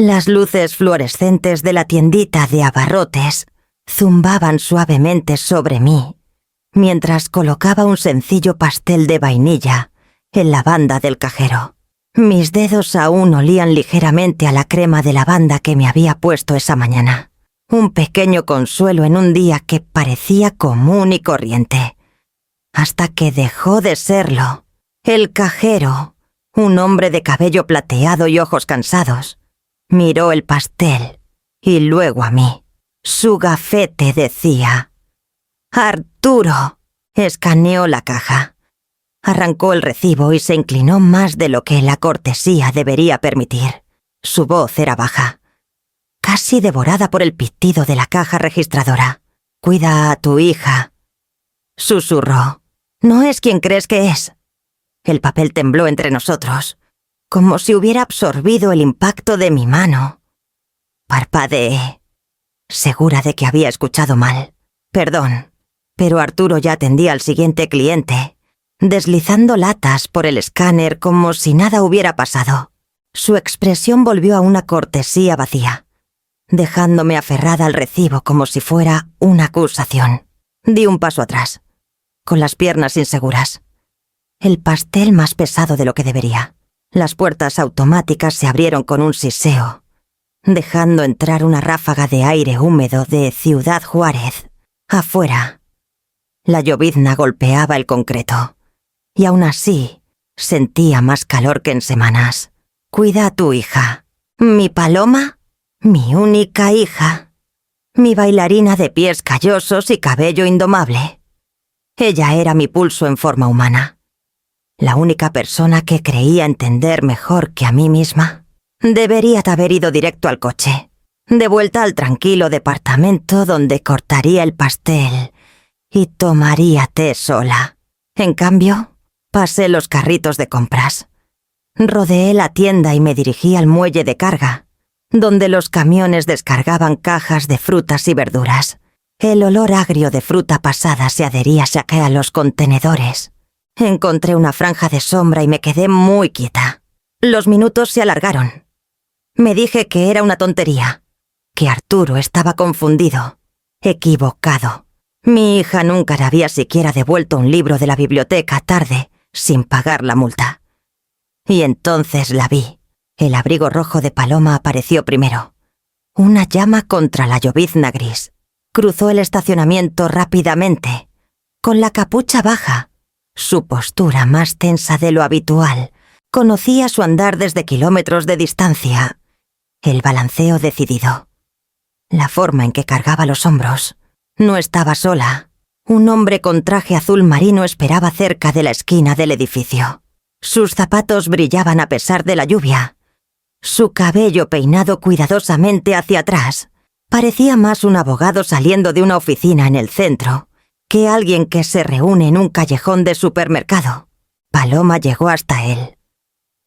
Las luces fluorescentes de la tiendita de abarrotes zumbaban suavemente sobre mí, mientras colocaba un sencillo pastel de vainilla en la banda del cajero. Mis dedos aún olían ligeramente a la crema de lavanda que me había puesto esa mañana. Un pequeño consuelo en un día que parecía común y corriente, hasta que dejó de serlo. El cajero, un hombre de cabello plateado y ojos cansados, miró el pastel y luego a mí. Su gafete decía: «Arturo». Escaneó la caja. Arrancó el recibo y se inclinó más de lo que la cortesía debería permitir. Su voz era baja, casi devorada por el pitido de la caja registradora. «Cuida a tu hija», susurró. «No es quien crees que es». El papel tembló entre nosotros, como si hubiera absorbido el impacto de mi mano. Parpadeé, segura de que había escuchado mal. «Perdón», pero Arturo ya atendía al siguiente cliente, deslizando latas por el escáner como si nada hubiera pasado. Su expresión volvió a una cortesía vacía, dejándome aferrada al recibo como si fuera una acusación. Di un paso atrás, con las piernas inseguras. El pastel más pesado de lo que debería. Las puertas automáticas se abrieron con un siseo, dejando entrar una ráfaga de aire húmedo de Ciudad Juárez. Afuera, la llovizna golpeaba el concreto, y aún así sentía más calor que en semanas. «Cuida a tu hija». ¿Mi Paloma? Mi única hija. Mi bailarina de pies callosos y cabello indomable. Ella era mi pulso en forma humana. La única persona que creía entender mejor que a mí misma. Debería haber ido directo al coche, de vuelta al tranquilo departamento donde cortaría el pastel y tomaría té sola. En cambio, pasé los carritos de compras. Rodeé la tienda y me dirigí al muelle de carga, donde los camiones descargaban cajas de frutas y verduras. El olor agrio de fruta pasada se adhería a los contenedores. Encontré una franja de sombra y me quedé muy quieta. Los minutos se alargaron. Me dije que era una tontería, que Arturo estaba confundido, equivocado. Mi hija nunca le había siquiera devuelto un libro de la biblioteca tarde, sin pagar la multa. Y entonces la vi. El abrigo rojo de Paloma apareció primero. Una llama contra la llovizna gris. Cruzó el estacionamiento rápidamente, con la capucha baja, su postura más tensa de lo habitual. Conocía su andar desde kilómetros de distancia. El balanceo decidido. La forma en que cargaba los hombros. No estaba sola. Un hombre con traje azul marino esperaba cerca de la esquina del edificio. Sus zapatos brillaban a pesar de la lluvia. Su cabello peinado cuidadosamente hacia atrás. Parecía más un abogado saliendo de una oficina en el centro que alguien que se reúne en un callejón de supermercado. Paloma llegó hasta él.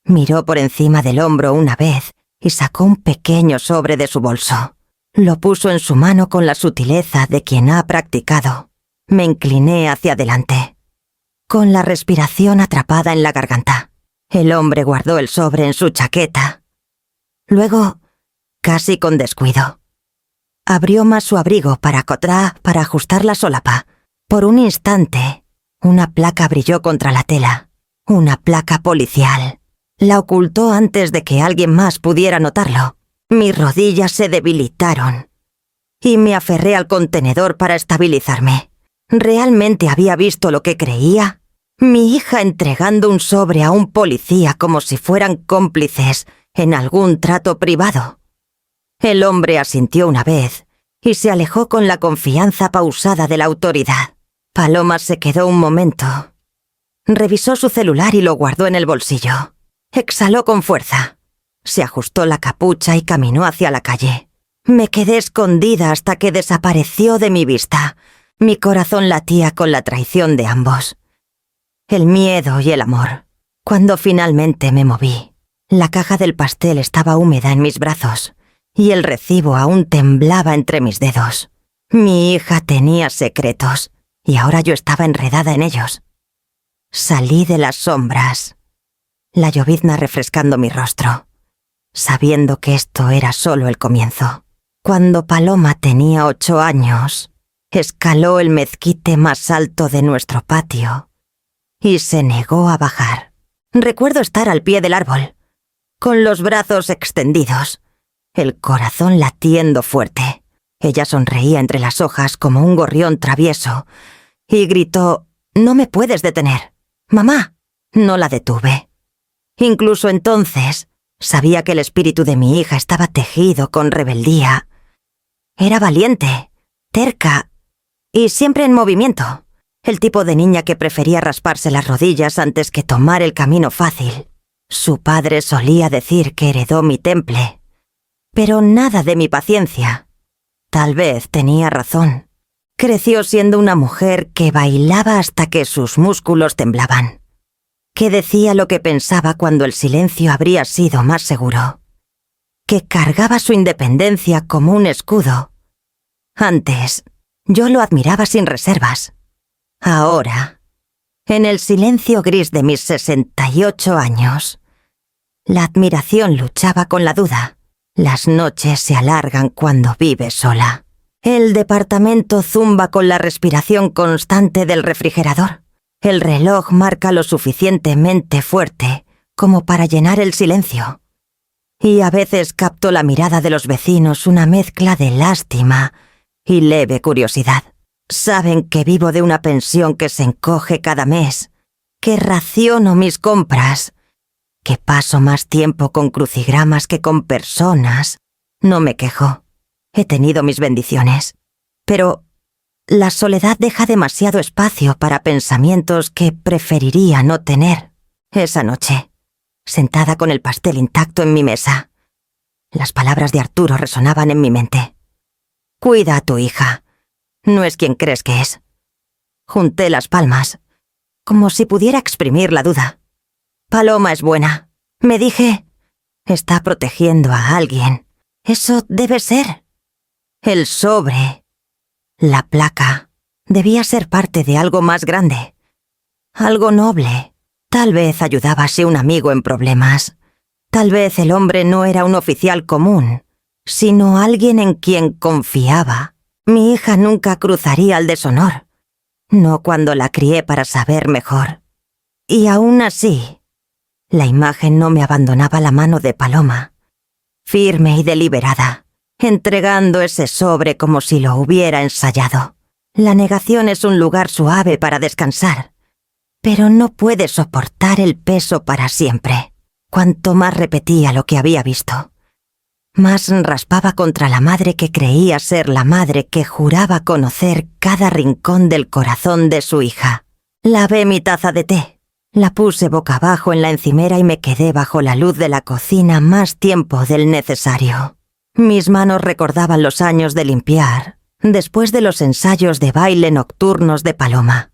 Miró por encima del hombro una vez y sacó un pequeño sobre de su bolso. Lo puso en su mano con la sutileza de quien ha practicado. Me incliné hacia adelante, con la respiración atrapada en la garganta. El hombre guardó el sobre en su chaqueta. Luego, casi con descuido, abrió más su abrigo para ajustar la solapa. Por un instante, una placa brilló contra la tela. Una placa policial. La ocultó antes de que alguien más pudiera notarlo. Mis rodillas se debilitaron y me aferré al contenedor para estabilizarme. ¿Realmente había visto lo que creía? Mi hija entregando un sobre a un policía como si fueran cómplices en algún trato privado. El hombre asintió una vez y se alejó con la confianza pausada de la autoridad. Paloma se quedó un momento. Revisó su celular y lo guardó en el bolsillo. Exhaló con fuerza. Se ajustó la capucha y caminó hacia la calle. Me quedé escondida hasta que desapareció de mi vista. Mi corazón latía con la traición de ambos. El miedo y el amor. Cuando finalmente me moví, la caja del pastel estaba húmeda en mis brazos y el recibo aún temblaba entre mis dedos. Mi hija tenía secretos y ahora yo estaba enredada en ellos. Salí de las sombras, la llovizna refrescando mi rostro. sabiendo que esto era solo el comienzo. Cuando Paloma tenía 8 años, escaló el mezquite más alto de nuestro patio y se negó a bajar. Recuerdo estar al pie del árbol, con los brazos extendidos, el corazón latiendo fuerte. Ella sonreía entre las hojas como un gorrión travieso y gritó: «¡No me puedes detener! ¡Mamá!». No la detuve. Incluso entonces, sabía que el espíritu de mi hija estaba tejido con rebeldía. Era valiente, terca y siempre en movimiento. El tipo de niña que prefería rasparse las rodillas antes que tomar el camino fácil. Su padre solía decir que heredó mi temple, pero nada de mi paciencia. Tal vez tenía razón. Creció siendo una mujer que bailaba hasta que sus músculos temblaban, que decía lo que pensaba cuando el silencio habría sido más seguro, que cargaba su independencia como un escudo. Antes, yo lo admiraba sin reservas. Ahora, en el silencio gris de mis 68 años, la admiración luchaba con la duda. Las noches se alargan cuando vives sola. El departamento zumba con la respiración constante del refrigerador. El reloj marca lo suficientemente fuerte como para llenar el silencio. Y a veces capto la mirada de los vecinos, una mezcla de lástima y leve curiosidad. Saben que vivo de una pensión que se encoge cada mes, que raciono mis compras, que paso más tiempo con crucigramas que con personas. No me quejo. He tenido mis bendiciones. Pero la soledad deja demasiado espacio para pensamientos que preferiría no tener. Esa noche, sentada con el pastel intacto en mi mesa, las palabras de Arturo resonaban en mi mente. «Cuida a tu hija. No es quien crees que es». Junté las palmas, como si pudiera exprimir la duda. «Paloma es buena», me dije. «Está protegiendo a alguien. Eso debe ser». El sobre, la placa, debía ser parte de algo más grande, algo noble. Tal vez ayudabase un amigo en problemas. Tal vez el hombre no era un oficial común, sino alguien en quien confiaba. Mi hija nunca cruzaría el deshonor, no cuando la crié para saber mejor. Y aún así, la imagen no me abandonaba la mano de Paloma, firme y deliberada, entregando ese sobre como si lo hubiera ensayado. La negación es un lugar suave para descansar, pero no puede soportar el peso para siempre. Cuanto más repetía lo que había visto, más raspaba contra la madre que creía ser la madre que juraba conocer cada rincón del corazón de su hija. Lavé mi taza de té, la puse boca abajo en la encimera y me quedé bajo la luz de la cocina más tiempo del necesario. Mis manos recordaban los años de limpiar, después de los ensayos de baile nocturnos de Paloma,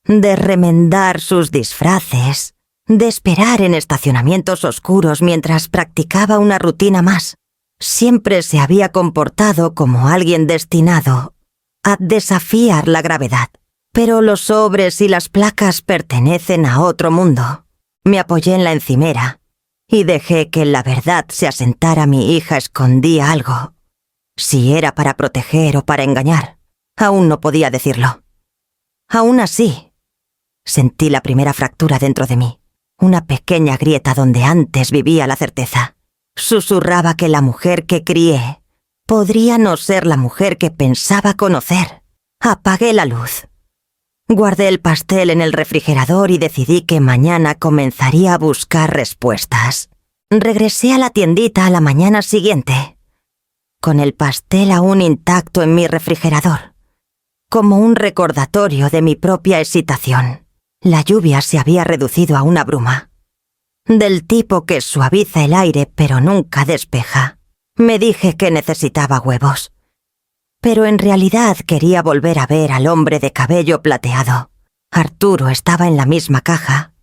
de remendar sus disfraces, de esperar en estacionamientos oscuros mientras practicaba una rutina más. Siempre se había comportado como alguien destinado a desafiar la gravedad. Pero los sobres y las placas pertenecen a otro mundo. Me apoyé en la encimera y dejé que la verdad se asentara. Mi hija escondía algo. Si era para proteger o para engañar, aún no podía decirlo. Aún así, sentí la primera fractura dentro de mí, una pequeña grieta donde antes vivía la certeza. Susurraba que la mujer que crié podría no ser la mujer que pensaba conocer. Apagué la luz. Guardé el pastel en el refrigerador y decidí que mañana comenzaría a buscar respuestas. Regresé a la tiendita a la mañana siguiente, con el pastel aún intacto en mi refrigerador, como un recordatorio de mi propia excitación. La lluvia se había reducido a una bruma, del tipo que suaviza el aire pero nunca despeja. Me dije que necesitaba huevos, pero en realidad quería volver a ver al hombre de cabello plateado. Arturo estaba en la misma caja,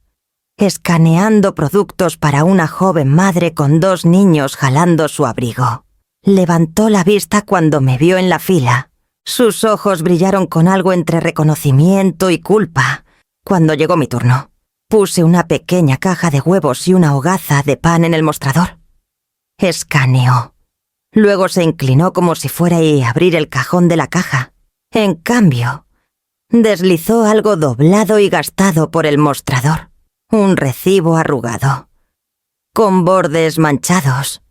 escaneando productos para una joven madre con 2 niños jalando su abrigo. Levantó la vista cuando me vio en la fila. Sus ojos brillaron con algo entre reconocimiento y culpa. Cuando llegó mi turno, puse una pequeña caja de huevos y una hogaza de pan en el mostrador. Escaneó. Luego se inclinó como si fuera a abrir el cajón de la caja. En cambio, deslizó algo doblado y gastado por el mostrador. Un recibo arrugado, con bordes manchados,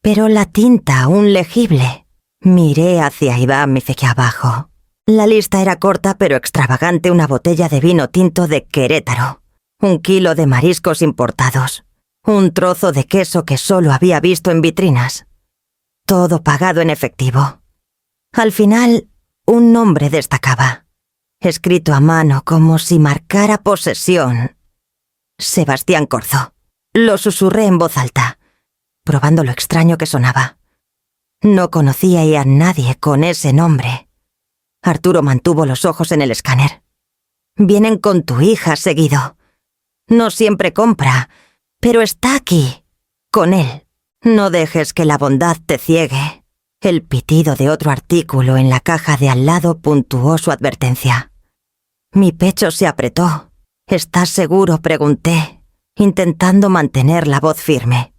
pero la tinta aún legible. Miré hacia Iván y hacia abajo. La lista era corta pero extravagante: una botella de vino tinto de Querétaro, 1 kilo de mariscos importados, un trozo de queso que solo había visto en vitrinas. Todo pagado en efectivo. Al final, un nombre destacaba, escrito a mano como si marcara posesión. Sebastián Corzo. Lo susurré en voz alta, probando lo extraño que sonaba. No conocía a nadie con ese nombre. Arturo mantuvo los ojos en el escáner. Vienen con tu hija seguido. No siempre compra, pero está aquí, con él. No dejes que la bondad te ciegue. El pitido de otro artículo en la caja de al lado puntuó su advertencia. Mi pecho se apretó. ¿Estás seguro?, pregunté, intentando mantener la voz firme.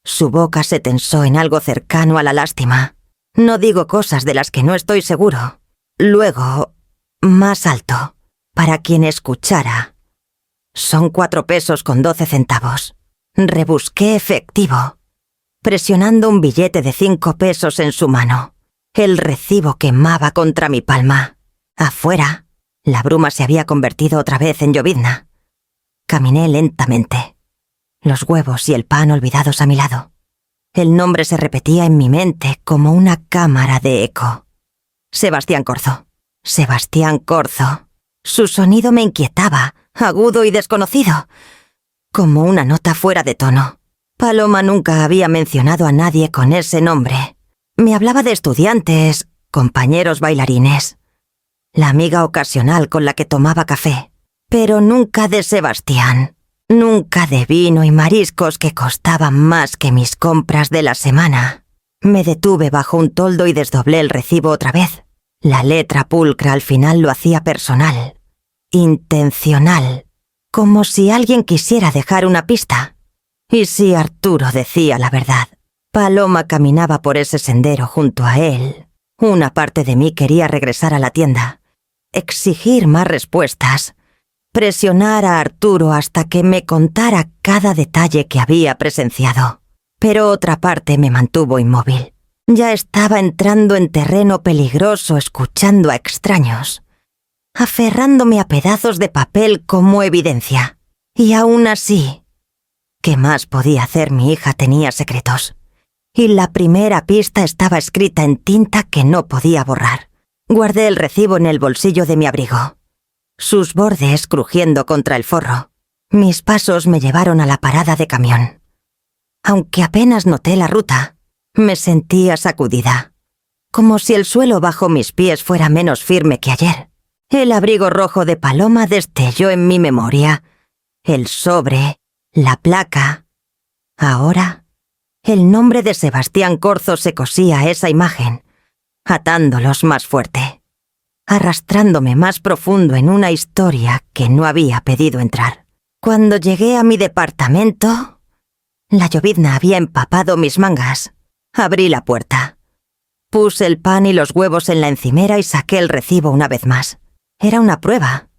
Su boca se tensó en algo cercano a la lástima. No digo cosas de las que no estoy seguro. Luego, más alto, para quien escuchara. Son 4 pesos con 12 centavos. Rebusqué efectivo, presionando un billete de 5 pesos en su mano. El recibo quemaba contra mi palma. Afuera, la bruma se había convertido otra vez en llovizna. Caminé lentamente. Los huevos y el pan olvidados a mi lado. El nombre se repetía en mi mente como una cámara de eco. Sebastián Corzo. Sebastián Corzo. Su sonido me inquietaba, agudo y desconocido, como una nota fuera de tono. Paloma nunca había mencionado a nadie con ese nombre. Me hablaba de estudiantes, compañeros bailarines, la amiga ocasional con la que tomaba café, pero nunca de Sebastián. Nunca de vino y mariscos que costaban más que mis compras de la semana. Me detuve bajo un toldo y desdoblé el recibo otra vez. La letra pulcra al final lo hacía personal, intencional, como si alguien quisiera dejar una pista. Y si Arturo decía la verdad, Paloma caminaba por ese sendero junto a él. Una parte de mí quería regresar a la tienda, exigir más respuestas, presionar a Arturo hasta que me contara cada detalle que había presenciado. Pero otra parte me mantuvo inmóvil. Ya estaba entrando en terreno peligroso, escuchando a extraños, aferrándome a pedazos de papel como evidencia. Y aún así, ¿qué más podía hacer? Mi hija tenía secretos. Y la primera pista estaba escrita en tinta que no podía borrar. Guardé el recibo en el bolsillo de mi abrigo, sus bordes crujiendo contra el forro. Mis pasos me llevaron a la parada de camión. Aunque apenas noté la ruta, me sentía sacudida, como si el suelo bajo mis pies fuera menos firme que ayer. El abrigo rojo de Paloma destelló en mi memoria. El sobre, la placa. Ahora, el nombre de Sebastián Corzo se cosía a esa imagen, atándolos más fuerte, arrastrándome más profundo en una historia que no había pedido entrar. Cuando llegué a mi departamento, la llovizna había empapado mis mangas. Abrí la puerta. Puse el pan y los huevos en la encimera y saqué el recibo una vez más. Era una prueba,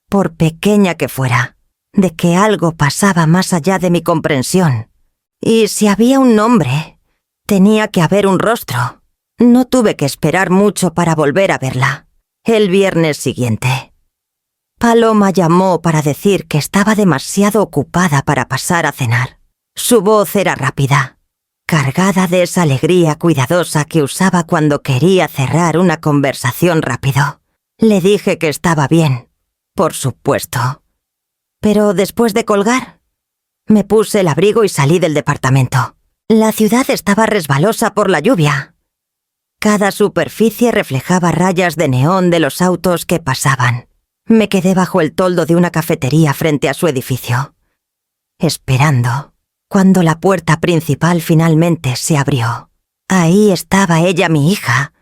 por pequeña que fuera, de que algo pasaba más allá de mi comprensión. Y si había un nombre, tenía que haber un rostro. No tuve que esperar mucho para volver a verla. El viernes siguiente, Paloma llamó para decir que estaba demasiado ocupada para pasar a cenar. Su voz era rápida, cargada de esa alegría cuidadosa que usaba cuando quería cerrar una conversación rápido. Le dije que estaba bien, por supuesto. Pero después de colgar, me puse el abrigo y salí del departamento. La ciudad estaba resbalosa por la lluvia. Cada superficie reflejaba rayas de neón de los autos que pasaban. Me quedé bajo el toldo de una cafetería frente a su edificio, esperando. Cuando la puerta principal finalmente se abrió, ahí estaba ella, mi hija,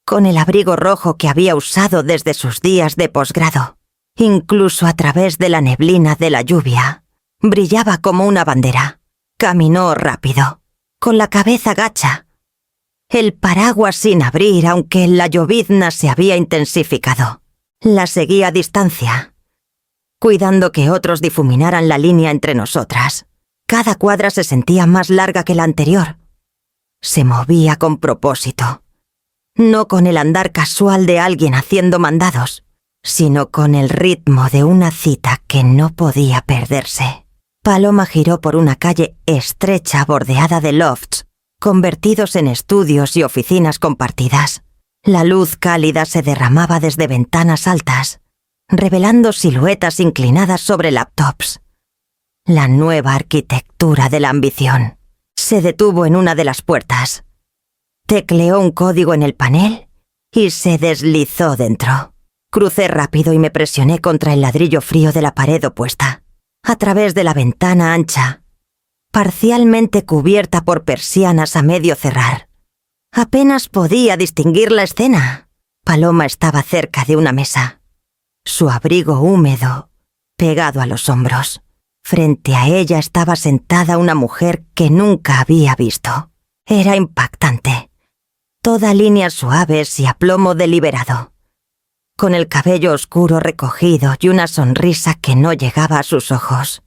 con el abrigo rojo que había usado desde sus días de posgrado. Incluso a través de la neblina de la lluvia, brillaba como una bandera. Caminó rápido. con la cabeza gacha. El paraguas sin abrir, aunque la llovizna se había intensificado. La seguí a distancia, cuidando que otros difuminaran la línea entre nosotras. Cada cuadra se sentía más larga que la anterior. Se movía con propósito, no con el andar casual de alguien haciendo mandados, sino con el ritmo de una cita que no podía perderse. Paloma giró por una calle estrecha bordeada de lofts, convertidos en estudios y oficinas compartidas. La luz cálida se derramaba desde ventanas altas, revelando siluetas inclinadas sobre laptops. La nueva arquitectura de la ambición. Se detuvo en una de las puertas. Tecleó un código en el panel y se deslizó dentro. Crucé rápido y me presioné contra el ladrillo frío de la pared opuesta. A través de la ventana ancha, parcialmente cubierta por persianas a medio cerrar. Apenas podía distinguir la escena. Paloma estaba cerca de una mesa, su abrigo húmedo pegado a los hombros. Frente a ella estaba sentada una mujer que nunca había visto. Era impactante. Toda líneas suaves y aplomo deliberado, con el cabello oscuro recogido y una sonrisa que no llegaba a sus ojos.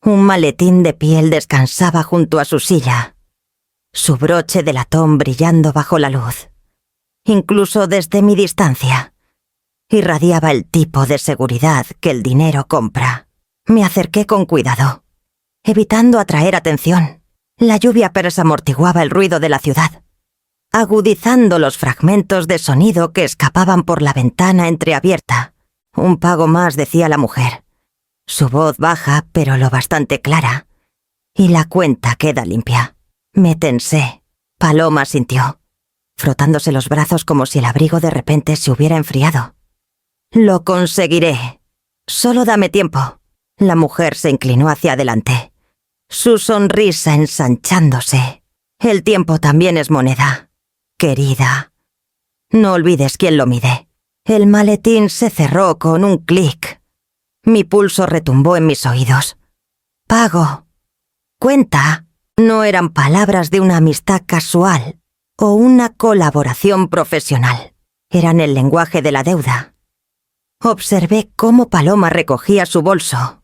Un maletín de piel descansaba junto a su silla, su broche de latón brillando bajo la luz. Incluso desde mi distancia, irradiaba el tipo de seguridad que el dinero compra. Me acerqué con cuidado, evitando atraer atención. La lluvia apenas amortiguaba el ruido de la ciudad, agudizando los fragmentos de sonido que escapaban por la ventana entreabierta. Un pago más, decía la mujer. Su voz baja, pero lo bastante clara. Y la cuenta queda limpia. Me tensé. Paloma sintió, frotándose los brazos como si el abrigo de repente se hubiera enfriado. Lo conseguiré. Solo dame tiempo. La mujer se inclinó hacia adelante, su sonrisa ensanchándose. El tiempo también es moneda. Querida, no olvides quién lo mide. El maletín se cerró con un clic. Mi pulso retumbó en mis oídos. Pago. Cuenta. No eran palabras de una amistad casual o una colaboración profesional. Eran el lenguaje de la deuda. Observé cómo Paloma recogía su bolso,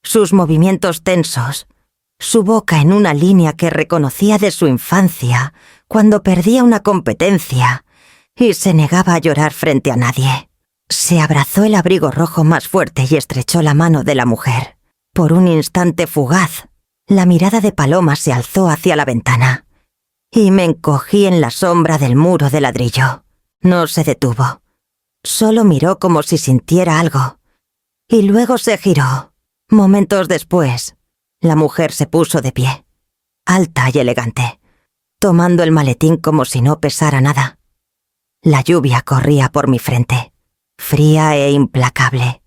sus movimientos tensos, su boca en una línea que reconocía de su infancia cuando perdía una competencia y se negaba a llorar frente a nadie. Se abrazó el abrigo rojo más fuerte y estrechó la mano de la mujer. Por un instante fugaz, la mirada de Paloma se alzó hacia la ventana y me encogí en la sombra del muro de ladrillo. No se detuvo. Solo miró como si sintiera algo y luego se giró. Momentos después, la mujer se puso de pie, alta y elegante, tomando el maletín como si no pesara nada. La lluvia corría por mi frente, fría e implacable.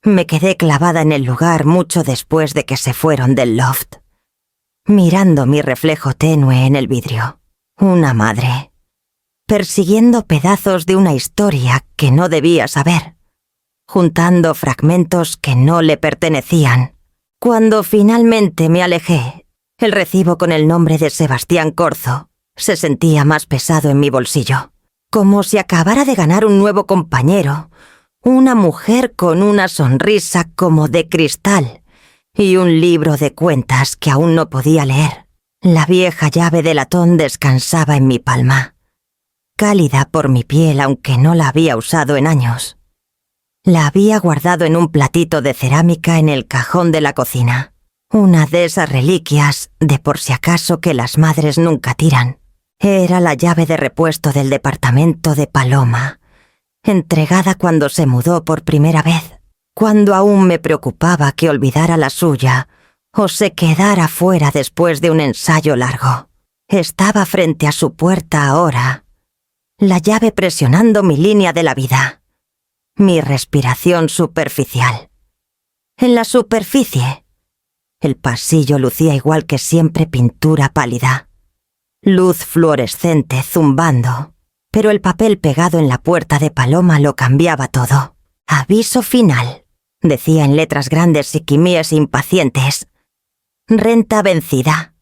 Me quedé clavada en el lugar mucho después de que se fueron del loft, mirando mi reflejo tenue en el vidrio. Una madre, persiguiendo pedazos de una historia que no debía saber, juntando fragmentos que no le pertenecían. Cuando finalmente me alejé, el recibo con el nombre de Sebastián Corzo se sentía más pesado en mi bolsillo, como si acabara de ganar un nuevo compañero, una mujer con una sonrisa como de cristal y un libro de cuentas que aún no podía leer. La vieja llave de latón descansaba en mi palma, cálida por mi piel aunque no la había usado en años. La había guardado en un platito de cerámica en el cajón de la cocina. Una de esas reliquias de por si acaso que las madres nunca tiran. Era la llave de repuesto del departamento de Paloma, entregada cuando se mudó por primera vez, cuando aún me preocupaba que olvidara la suya o se quedara fuera después de un ensayo largo. Estaba frente a su puerta ahora, la llave presionando mi línea de la vida. Mi respiración superficial. En la superficie, el pasillo lucía igual que siempre pintura pálida. Luz fluorescente zumbando, pero el papel pegado en la puerta de Paloma lo cambiaba todo. Aviso final, decía en letras grandes y quimíes impacientes. Renta vencida.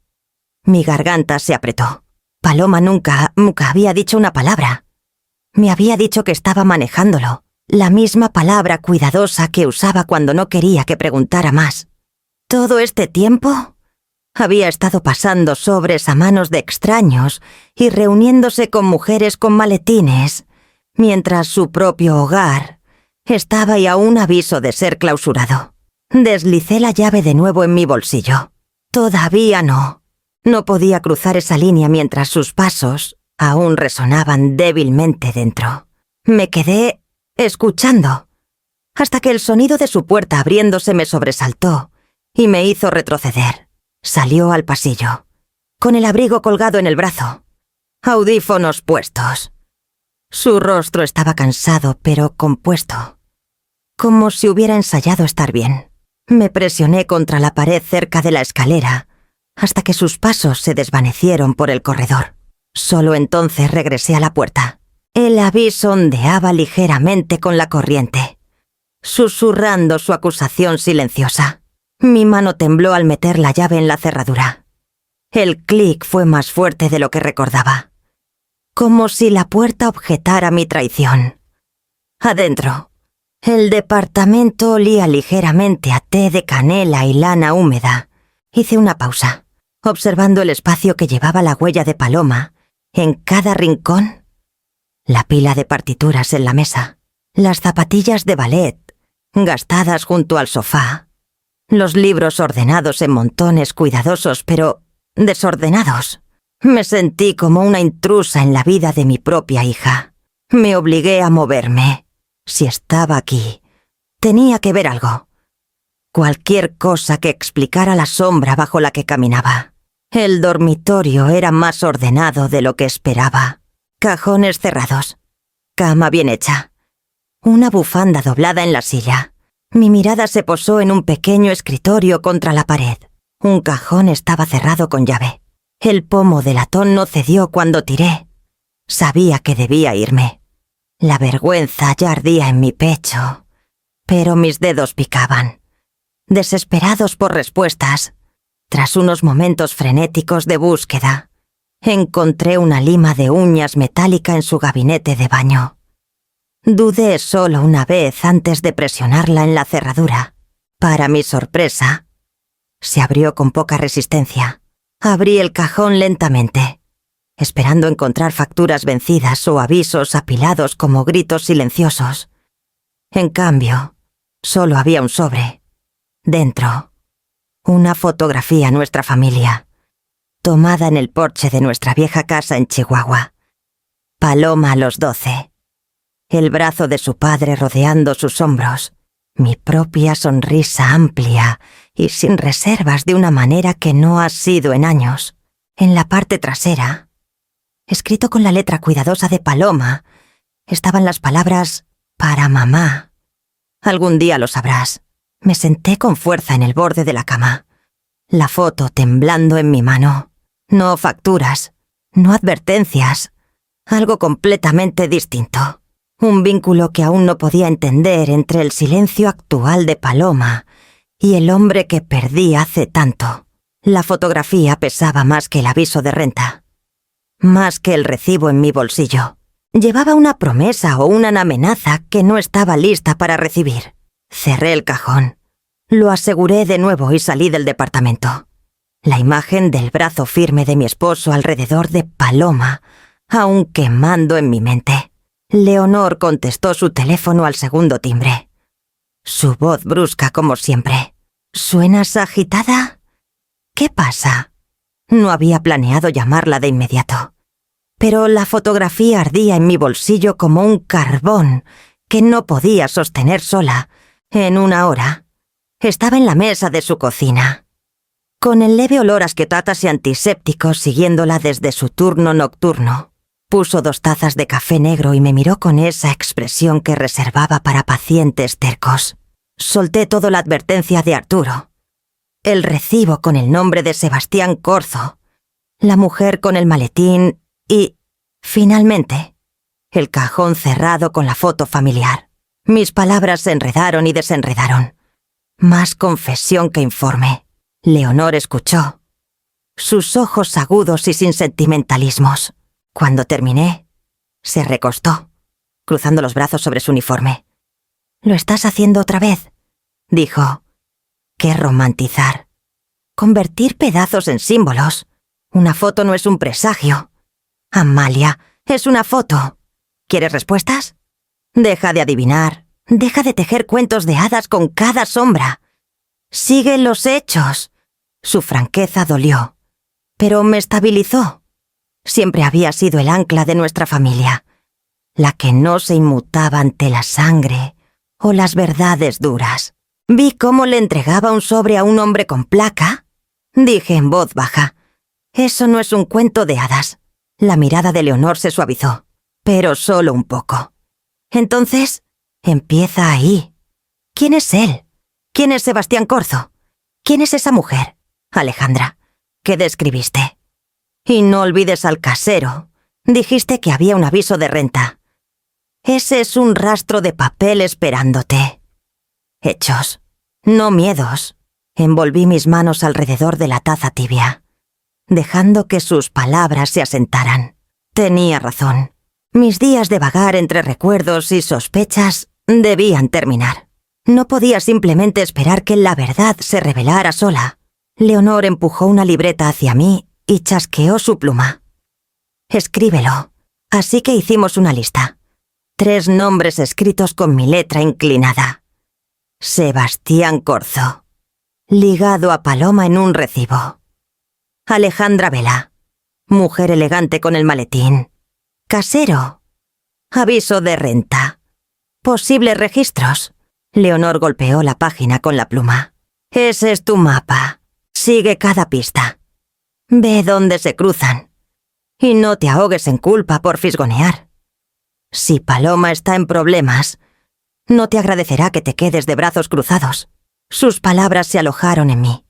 Mi garganta se apretó. Paloma nunca había dicho una palabra. Me había dicho que estaba manejándolo, la misma palabra cuidadosa que usaba cuando no quería que preguntara más. Todo este tiempo había estado pasando sobres a manos de extraños y reuniéndose con mujeres con maletines, mientras su propio hogar estaba y a un aviso de ser clausurado. Deslicé la llave de nuevo en mi bolsillo. Todavía no. No podía cruzar esa línea mientras sus pasos aún resonaban débilmente dentro. Me quedé escuchando, hasta que el sonido de su puerta abriéndose me sobresaltó y me hizo retroceder. Salió al pasillo, con el abrigo colgado en el brazo, audífonos puestos. Su rostro estaba cansado pero compuesto, como si hubiera ensayado estar bien. Me presioné contra la pared cerca de la escalera hasta que sus pasos se desvanecieron por el corredor. Solo entonces regresé a la puerta. El aviso ondeaba ligeramente con la corriente, susurrando su acusación silenciosa. Mi mano tembló al meter la llave en la cerradura. El clic fue más fuerte de lo que recordaba, como si la puerta objetara mi traición. Adentro, el departamento olía ligeramente a té de canela y lana húmeda. Hice una pausa, observando el espacio que llevaba la huella de Paloma en cada rincón. La pila de partituras en la mesa, las zapatillas de ballet gastadas junto al sofá, los libros ordenados en montones cuidadosos pero desordenados. Me sentí como una intrusa en la vida de mi propia hija. Me obligué a moverme. Si estaba aquí, tenía que ver algo. Cualquier cosa que explicara la sombra bajo la que caminaba. El dormitorio era más ordenado de lo que esperaba. Cajones cerrados, cama bien hecha, una bufanda doblada en la silla. Mi mirada se posó en un pequeño escritorio contra la pared. Un cajón estaba cerrado con llave. El pomo de latón no cedió cuando tiré. Sabía que debía irme. La vergüenza ya ardía en mi pecho, pero mis dedos picaban, desesperados por respuestas. Tras unos momentos frenéticos de búsqueda, encontré una lima de uñas metálica en su gabinete de baño. Dudé solo una vez antes de presionarla en la cerradura. Para mi sorpresa, se abrió con poca resistencia. Abrí el cajón lentamente, esperando encontrar facturas vencidas o avisos apilados como gritos silenciosos. En cambio, solo había un sobre. Dentro, una fotografía a nuestra familia, tomada en el porche de nuestra vieja casa en Chihuahua. Paloma a los 12. El brazo de su padre rodeando sus hombros, mi propia sonrisa amplia y sin reservas de una manera que no ha sido en años. En la parte trasera, escrito con la letra cuidadosa de Paloma, estaban las palabras «para mamá». Algún día lo sabrás. Me senté con fuerza en el borde de la cama, la foto temblando en mi mano. No facturas, no advertencias, algo completamente distinto. Un vínculo que aún no podía entender entre el silencio actual de Paloma y el hombre que perdí hace tanto. La fotografía pesaba más que el aviso de renta, más que el recibo en mi bolsillo. Llevaba una promesa o una amenaza que no estaba lista para recibir. Cerré el cajón, lo aseguré de nuevo y salí del departamento. La imagen del brazo firme de mi esposo alrededor de Paloma, aún quemando en mi mente. Leonor contestó su teléfono al segundo timbre. Su voz brusca como siempre. ¿Suenas agitada? ¿Qué pasa? No había planeado llamarla de inmediato, pero la fotografía ardía en mi bolsillo como un carbón que no podía sostener sola. En una hora, estaba en la mesa de su cocina, con el leve olor a asquetatas y antisépticos siguiéndola desde su turno nocturno. Puso 2 tazas de café negro y me miró con esa expresión que reservaba para pacientes tercos. Solté toda la advertencia de Arturo, el recibo con el nombre de Sebastián Corzo, la mujer con el maletín y, finalmente, el cajón cerrado con la foto familiar. Mis palabras se enredaron y desenredaron. Más confesión que informe. Leonor escuchó. sus ojos agudos y sin sentimentalismos. Cuando terminé, se recostó, cruzando los brazos sobre su uniforme. «¿Lo estás haciendo otra vez?», dijo. «Qué romantizar. Convertir pedazos en símbolos. Una foto no es un presagio. Amalia, es una foto. ¿Quieres respuestas? Deja de adivinar. Deja de tejer cuentos de hadas con cada sombra. Sigue los hechos». Su franqueza dolió, pero me estabilizó. Siempre había sido el ancla de nuestra familia, la que no se inmutaba ante la sangre o las verdades duras. Vi cómo le entregaba un sobre a un hombre con placa. Dije en voz baja: «Eso no es un cuento de hadas». La mirada de Leonor se suavizó, pero solo un poco. «Entonces, empieza ahí. ¿Quién es él? ¿Quién es Sebastián Corzo? ¿Quién es esa mujer, Alejandra, que describiste? Y no olvides al casero. Dijiste que había un aviso de renta. Ese es un rastro de papel esperándote. Hechos, no miedos». Envolví mis manos alrededor de la taza tibia, dejando que sus palabras se asentaran. Tenía razón. Mis días de vagar entre recuerdos y sospechas debían terminar. No podía simplemente esperar que la verdad se revelara sola. Leonor empujó una libreta hacia mí y chasqueó su pluma. «Escríbelo». Así que hicimos una lista. 3 nombres escritos con mi letra inclinada. Sebastián Corzo, ligado a Paloma en un recibo. Alejandra Vela, mujer elegante con el maletín. Casero, aviso de renta. Posibles registros. Leonor golpeó la página con la pluma. «Ese es tu mapa. Sigue cada pista. Ve dónde se cruzan. Y no te ahogues en culpa por fisgonear. Si Paloma está en problemas, no te agradecerá que te quedes de brazos cruzados». Sus palabras se alojaron en mí.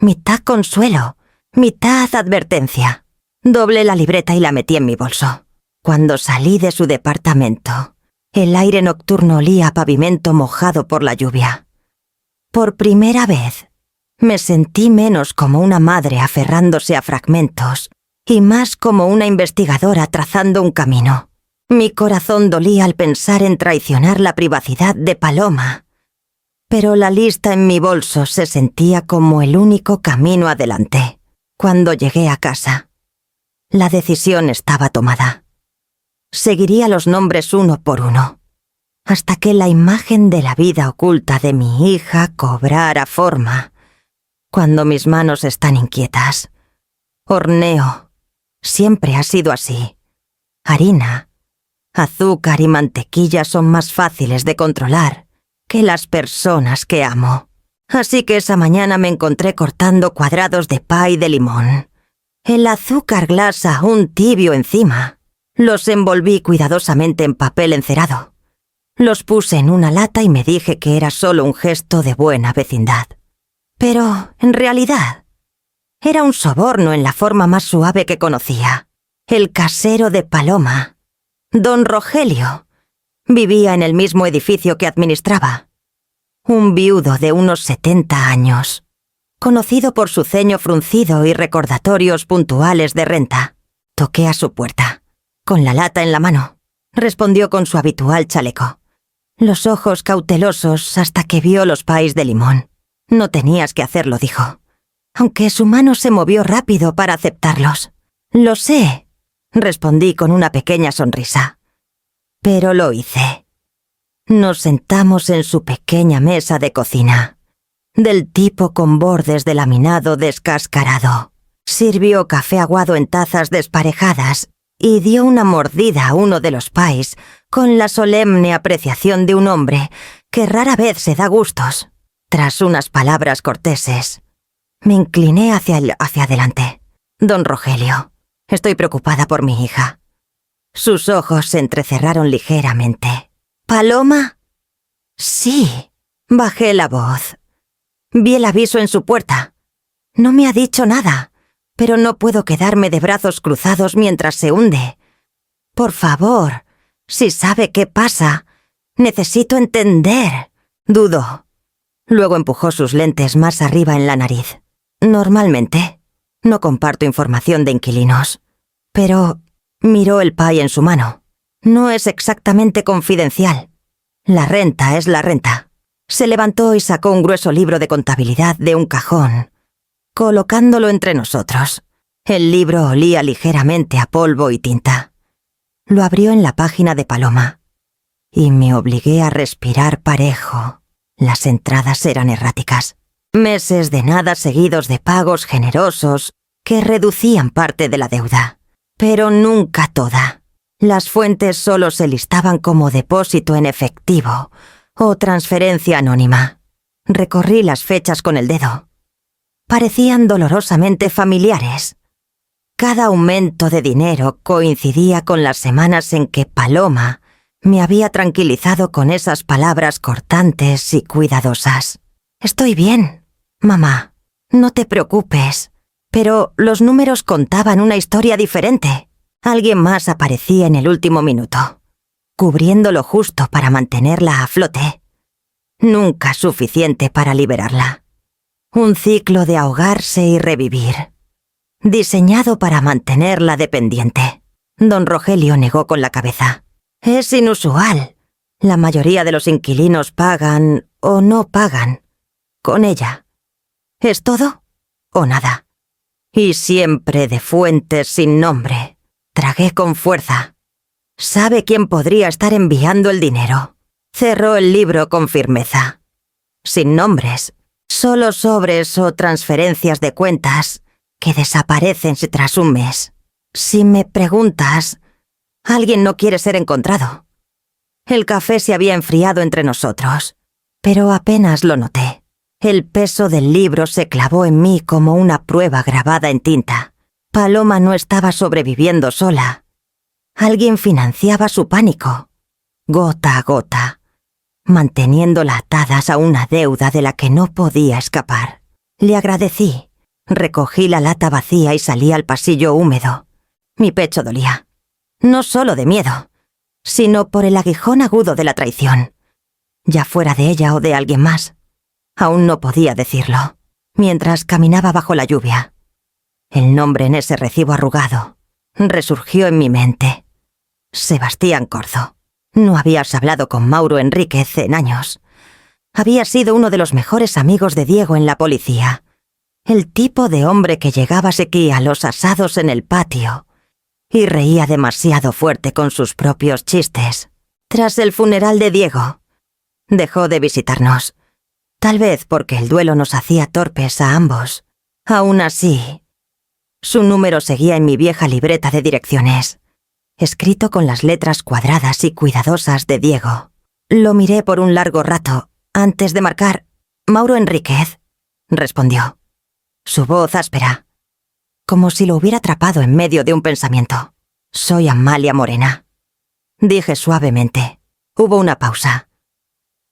Mitad consuelo, mitad advertencia. Doblé la libreta y la metí en mi bolso. Cuando salí de su departamento, el aire nocturno olía a pavimento mojado por la lluvia. Por primera vez, me sentí menos como una madre aferrándose a fragmentos y más como una investigadora trazando un camino. Mi corazón dolía al pensar en traicionar la privacidad de Paloma, pero la lista en mi bolso se sentía como el único camino adelante. Cuando llegué a casa, la decisión estaba tomada. Seguiría los nombres uno por uno, hasta que la imagen de la vida oculta de mi hija cobrara forma. Cuando mis manos están inquietas, horneo. Siempre ha sido así. Harina, azúcar y mantequilla son más fáciles de controlar que las personas que amo. Así que esa mañana me encontré cortando cuadrados de pie de limón. El azúcar glas aún tibio encima. Los envolví cuidadosamente en papel encerado. Los puse en una lata y me dije que era solo un gesto de buena vecindad. Pero, en realidad, era un soborno en la forma más suave que conocía. El casero de Paloma, don Rogelio, vivía en el mismo edificio que administraba. Un viudo de unos 70 años, conocido por su ceño fruncido y recordatorios puntuales de renta. Toqué a su puerta, con la lata en la mano. Respondió con su habitual chaleco, los ojos cautelosos hasta que vio los pies de limón. «No tenías que hacerlo», dijo, aunque su mano se movió rápido para aceptarlos. «Lo sé», respondí con una pequeña sonrisa. Pero lo hice. Nos sentamos en su pequeña mesa de cocina, del tipo con bordes de laminado descascarado. Sirvió café aguado en tazas desparejadas y dio una mordida a uno de los pies con la solemne apreciación de un hombre que rara vez se da gustos. Tras unas palabras corteses, me incliné hacia adelante. «Don Rogelio, estoy preocupada por mi hija». Sus ojos se entrecerraron ligeramente. «¿Paloma?» «Sí». Bajé la voz. Vi el aviso en su puerta. No me ha dicho nada, pero no puedo quedarme de brazos cruzados mientras se hunde. Por favor, si sabe qué pasa, necesito entender. Dudó. Luego empujó sus lentes más arriba en la nariz. «Normalmente, No comparto información de inquilinos. Pero miró el pie en su mano. No es exactamente confidencial. La renta es la renta. Se levantó y sacó un grueso libro de contabilidad de un cajón, colocándolo entre nosotros. El libro olía ligeramente a polvo y tinta. Lo abrió en la página de Paloma, y me obligué a respirar parejo. Las entradas eran erráticas. Meses de nada seguidos de pagos generosos que reducían parte de la deuda, pero nunca toda. Las fuentes solo se listaban como depósito en efectivo o transferencia anónima. Recorrí las fechas con el dedo. Parecían dolorosamente familiares. Cada aumento de dinero coincidía con las semanas en que Paloma me había tranquilizado con esas palabras cortantes y cuidadosas. «Estoy bien, mamá. No te preocupes». Pero los números contaban una historia diferente. Alguien más aparecía en el último minuto, cubriendo lo justo para mantenerla a flote. Nunca suficiente para liberarla. Un ciclo de ahogarse y revivir, diseñado para mantenerla dependiente. Don Rogelio negó con la cabeza. «Es inusual. La mayoría de los inquilinos pagan o no pagan. Con ella. ¿Es todo o nada? Y siempre de fuentes sin nombre». Tragué con fuerza. «¿Sabe quién podría estar enviando el dinero?» Cerró el libro con firmeza. «Sin nombres. Solo sobres o transferencias de cuentas que desaparecen tras un mes. Si me preguntas, alguien no quiere ser encontrado». El café se había enfriado entre nosotros, pero apenas lo noté. El peso del libro se clavó en mí como una prueba grabada en tinta. Paloma no estaba sobreviviendo sola. Alguien financiaba su pánico, gota a gota, manteniéndola atadas a una deuda de la que no podía escapar. Le agradecí, recogí la lata vacía y salí al pasillo húmedo. Mi pecho dolía, no solo de miedo, sino por el aguijón agudo de la traición, ya fuera de ella o de alguien más. Aún no podía decirlo, mientras caminaba bajo la lluvia. El nombre en ese recibo arrugado resurgió en mi mente. Sebastián Corzo. No habías hablado con Mauro Enríquez en años. Había sido uno de los mejores amigos de Diego en la policía. El tipo de hombre que llegaba sequía a los asados en el patio y reía demasiado fuerte con sus propios chistes. Tras el funeral de Diego, dejó de visitarnos. Tal vez porque el duelo nos hacía torpes a ambos. Aún así, su número seguía en mi vieja libreta de direcciones, escrito con las letras cuadradas y cuidadosas de Diego. Lo miré por un largo rato, antes de marcar «Mauro Enríquez», respondió. Su voz áspera, como si lo hubiera atrapado en medio de un pensamiento. «Soy Amalia Morena», dije suavemente. Hubo una pausa.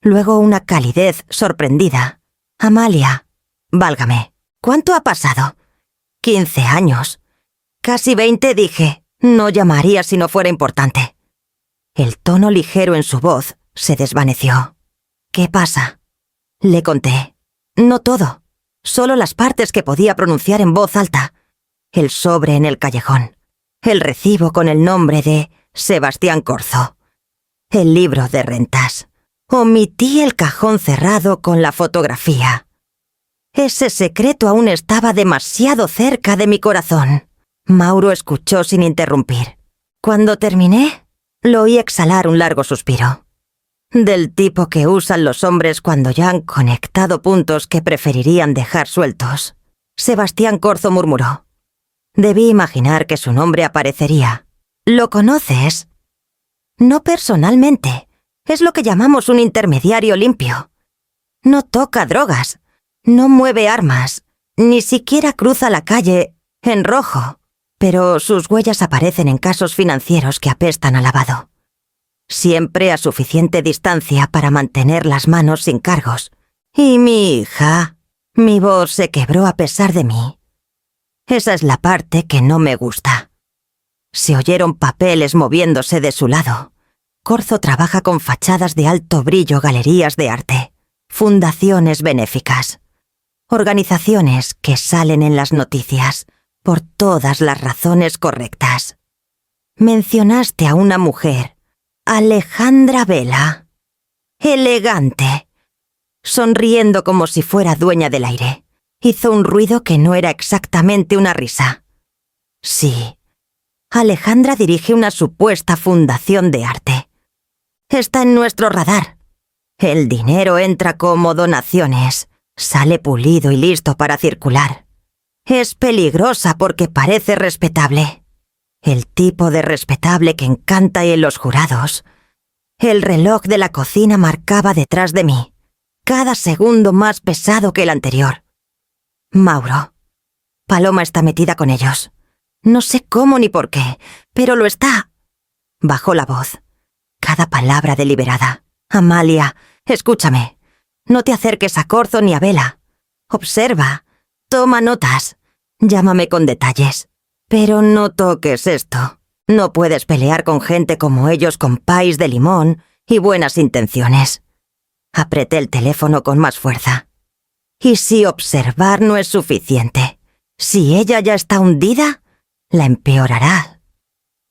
Luego una calidez sorprendida. «Amalia, válgame, ¿cuánto ha pasado?» 15 años. Casi 20, dije. No llamaría si no fuera importante. El tono ligero en su voz se desvaneció. «¿Qué pasa?», le conté. No todo, solo las partes que podía pronunciar en voz alta. El sobre en el callejón, el recibo con el nombre de Sebastián Corzo, el libro de rentas. Omití el cajón cerrado con la fotografía. Ese secreto aún estaba demasiado cerca de mi corazón. Mauro escuchó sin interrumpir. Cuando terminé, lo oí exhalar un largo suspiro. Del tipo que usan los hombres cuando ya han conectado puntos que preferirían dejar sueltos. Sebastián Corzo murmuró. Debí imaginar que su nombre aparecería. ¿Lo conoces? No personalmente. Es lo que llamamos un intermediario limpio. No toca drogas. No mueve armas, ni siquiera cruza la calle en rojo, pero sus huellas aparecen en casos financieros que apestan a lavado. Siempre a suficiente distancia para mantener las manos sin cargos. Y mi hija, mi voz se quebró a pesar de mí. Esa es la parte que no me gusta. Se oyeron papeles moviéndose de su lado. Corzo trabaja con fachadas de alto brillo, galerías de arte, fundaciones benéficas. Organizaciones que salen en las noticias, por todas las razones correctas. Mencionaste a una mujer, Alejandra Vela. Elegante. Sonriendo como si fuera dueña del aire, hizo un ruido que no era exactamente una risa. Sí, Alejandra dirige una supuesta fundación de arte. Está en nuestro radar. El dinero entra como donaciones, sale pulido y listo para circular. Es peligrosa porque parece respetable. El tipo de respetable que encanta en los jurados. El reloj de la cocina marcaba detrás de mí, cada segundo más pesado que el anterior. Mauro. Paloma está metida con ellos. No sé cómo ni por qué, pero lo está. Bajó la voz. Cada palabra deliberada. Amalia, escúchame. No te acerques a Corzo ni a Vela. Observa. Toma notas. Llámame con detalles. Pero no toques esto. No puedes pelear con gente como ellos con pais de limón y buenas intenciones. Apreté el teléfono con más fuerza. ¿Y si observar no es suficiente? Si ella ya está hundida, la empeorará.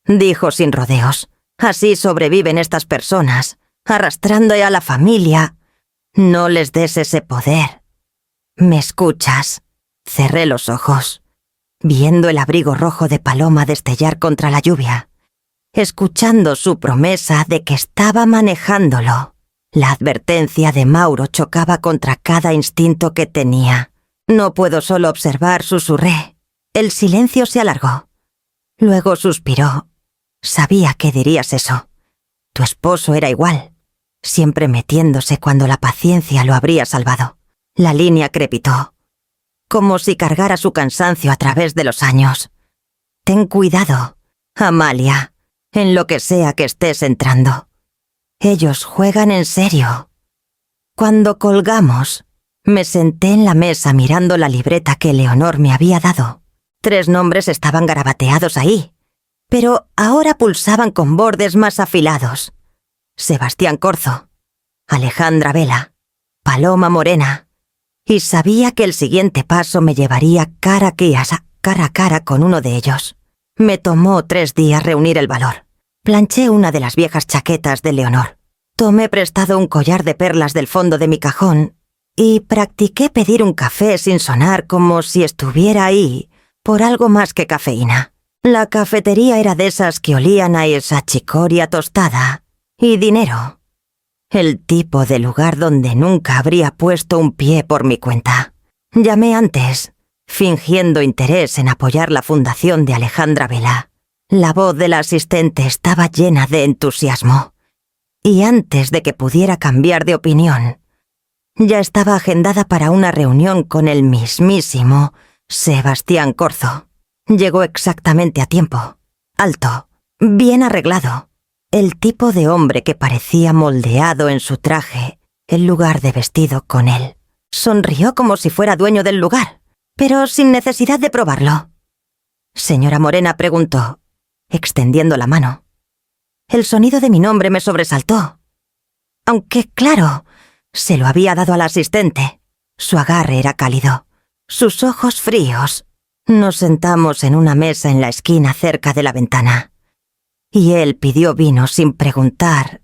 Dijo sin rodeos. Así sobreviven estas personas, arrastrando a la familia. No les des ese poder. ¿Me escuchas? Cerré los ojos, viendo el abrigo rojo de Paloma destellar contra la lluvia, escuchando su promesa de que estaba manejándolo. La advertencia de Mauro chocaba contra cada instinto que tenía. No puedo solo observar, susurré. El silencio se alargó. Luego suspiró. Sabía que dirías eso. Tu esposo era igual, siempre metiéndose cuando la paciencia lo habría salvado. La línea crepitó, como si cargara su cansancio a través de los años. Ten cuidado, Amalia, en lo que sea que estés entrando. Ellos juegan en serio. Cuando colgamos, me senté en la mesa mirando la libreta que Leonor me había dado. 3 nombres estaban garabateados ahí, pero ahora pulsaban con bordes más afilados. Sebastián Corzo, Alejandra Vela, Paloma Morena. Y sabía que el siguiente paso me llevaría cara a cara con uno de ellos. Me tomó 3 días reunir el valor. Planché una de las viejas chaquetas de Leonor. Tomé prestado un collar de perlas del fondo de mi cajón y practiqué pedir un café sin sonar como si estuviera ahí por algo más que cafeína. La cafetería era de esas que olían a esa chicoria tostada y dinero. El tipo de lugar donde nunca habría puesto un pie por mi cuenta. Llamé antes, fingiendo interés en apoyar la fundación de Alejandra Vela. La voz de la asistente estaba llena de entusiasmo. Y antes de que pudiera cambiar de opinión, ya estaba agendada para una reunión con el mismísimo Sebastián Corzo. Llegó exactamente a tiempo. Alto, bien arreglado. El tipo de hombre que parecía moldeado en su traje, en lugar de vestido con él. Sonrió como si fuera dueño del lugar, pero sin necesidad de probarlo. Señora Morena preguntó, extendiendo la mano. El sonido de mi nombre me sobresaltó. Aunque, claro, se lo había dado al asistente. Su agarre era cálido, sus ojos fríos. Nos sentamos en una mesa en la esquina cerca de la ventana. Y él pidió vino sin preguntar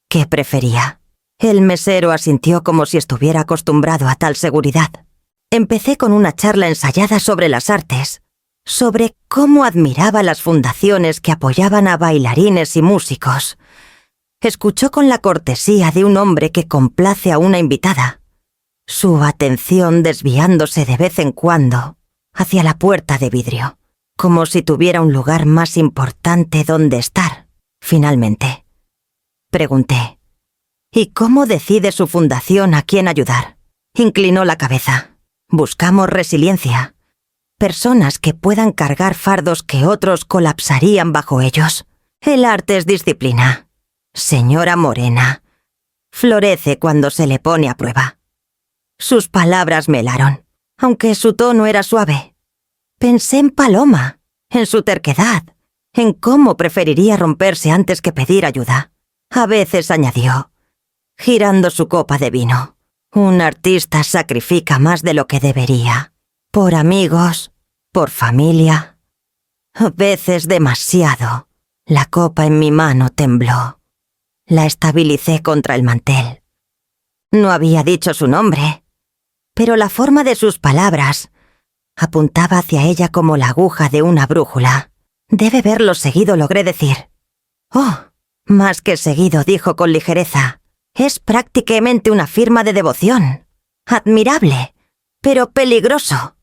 qué prefería. El mesero asintió como si estuviera acostumbrado a tal seguridad. Empecé con una charla ensayada sobre las artes, sobre cómo admiraba las fundaciones que apoyaban a bailarines y músicos. Escuchó con la cortesía de un hombre que complace a una invitada, su atención desviándose de vez en cuando hacia la puerta de vidrio, como si tuviera un lugar más importante donde estar. Finalmente, pregunté, ¿y cómo decide su fundación a quién ayudar? Inclinó la cabeza. Buscamos resiliencia. Personas que puedan cargar fardos que otros colapsarían bajo ellos. El arte es disciplina. Señora Morena, florece cuando se le pone a prueba. Sus palabras me helaron, aunque su tono era suave. Pensé en Paloma, en su terquedad, en cómo preferiría romperse antes que pedir ayuda. A veces añadió, girando su copa de vino, un artista sacrifica más de lo que debería. Por amigos, por familia. A veces demasiado. La copa en mi mano tembló. La estabilicé contra el mantel. No había dicho su nombre, pero la forma de sus palabras apuntaba hacia ella como la aguja de una brújula. Debe verlo seguido, logré decir. Oh, más que seguido, dijo con ligereza. Es prácticamente una firma de devoción. Admirable, pero peligroso.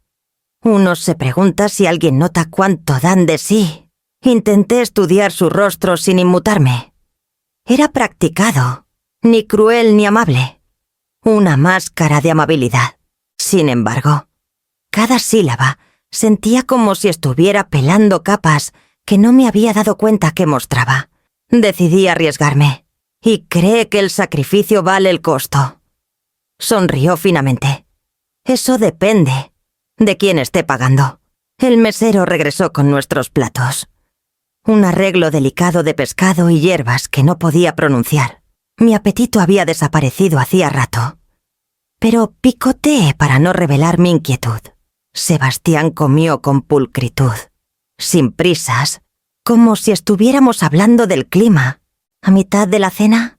Uno se pregunta si alguien nota cuánto dan de sí. Intenté estudiar su rostro sin inmutarme. Era practicado, ni cruel ni amable. Una máscara de amabilidad. Sin embargo, cada sílaba sentía como si estuviera pelando capas que no me había dado cuenta que mostraba. Decidí arriesgarme. ¿Y cree que el sacrificio vale el costo? Sonrió finamente. Eso depende de quién esté pagando. El mesero regresó con nuestros platos. Un arreglo delicado de pescado y hierbas que no podía pronunciar. Mi apetito había desaparecido hacía rato. Pero picoteé para no revelar mi inquietud. Sebastián comió con pulcritud, sin prisas, como si estuviéramos hablando del clima. A mitad de la cena,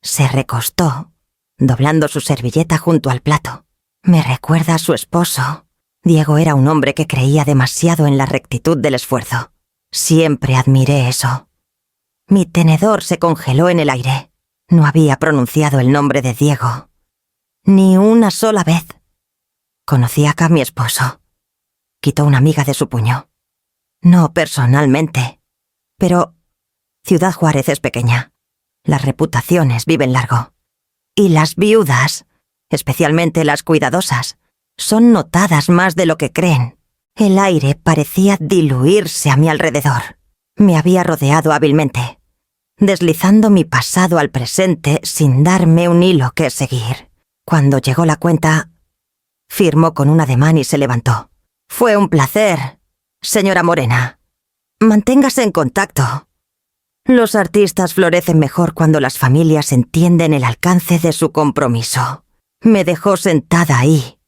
se recostó, doblando su servilleta junto al plato. Me recuerda a su esposo. Diego era un hombre que creía demasiado en la rectitud del esfuerzo. Siempre admiré eso. Mi tenedor se congeló en el aire. No había pronunciado el nombre de Diego. Ni una sola vez. Conocí acá a mi esposo. Quitó una miga de su puño. No personalmente, pero Ciudad Juárez es pequeña. Las reputaciones viven largo. Y las viudas, especialmente las cuidadosas, son notadas más de lo que creen. El aire parecía diluirse a mi alrededor. Me había rodeado hábilmente, deslizando mi pasado al presente sin darme un hilo que seguir. Cuando llegó la cuenta, firmó con un ademán y se levantó. Fue un placer, señora Morena. Manténgase en contacto. Los artistas florecen mejor cuando las familias entienden el alcance de su compromiso. Me dejó sentada ahí,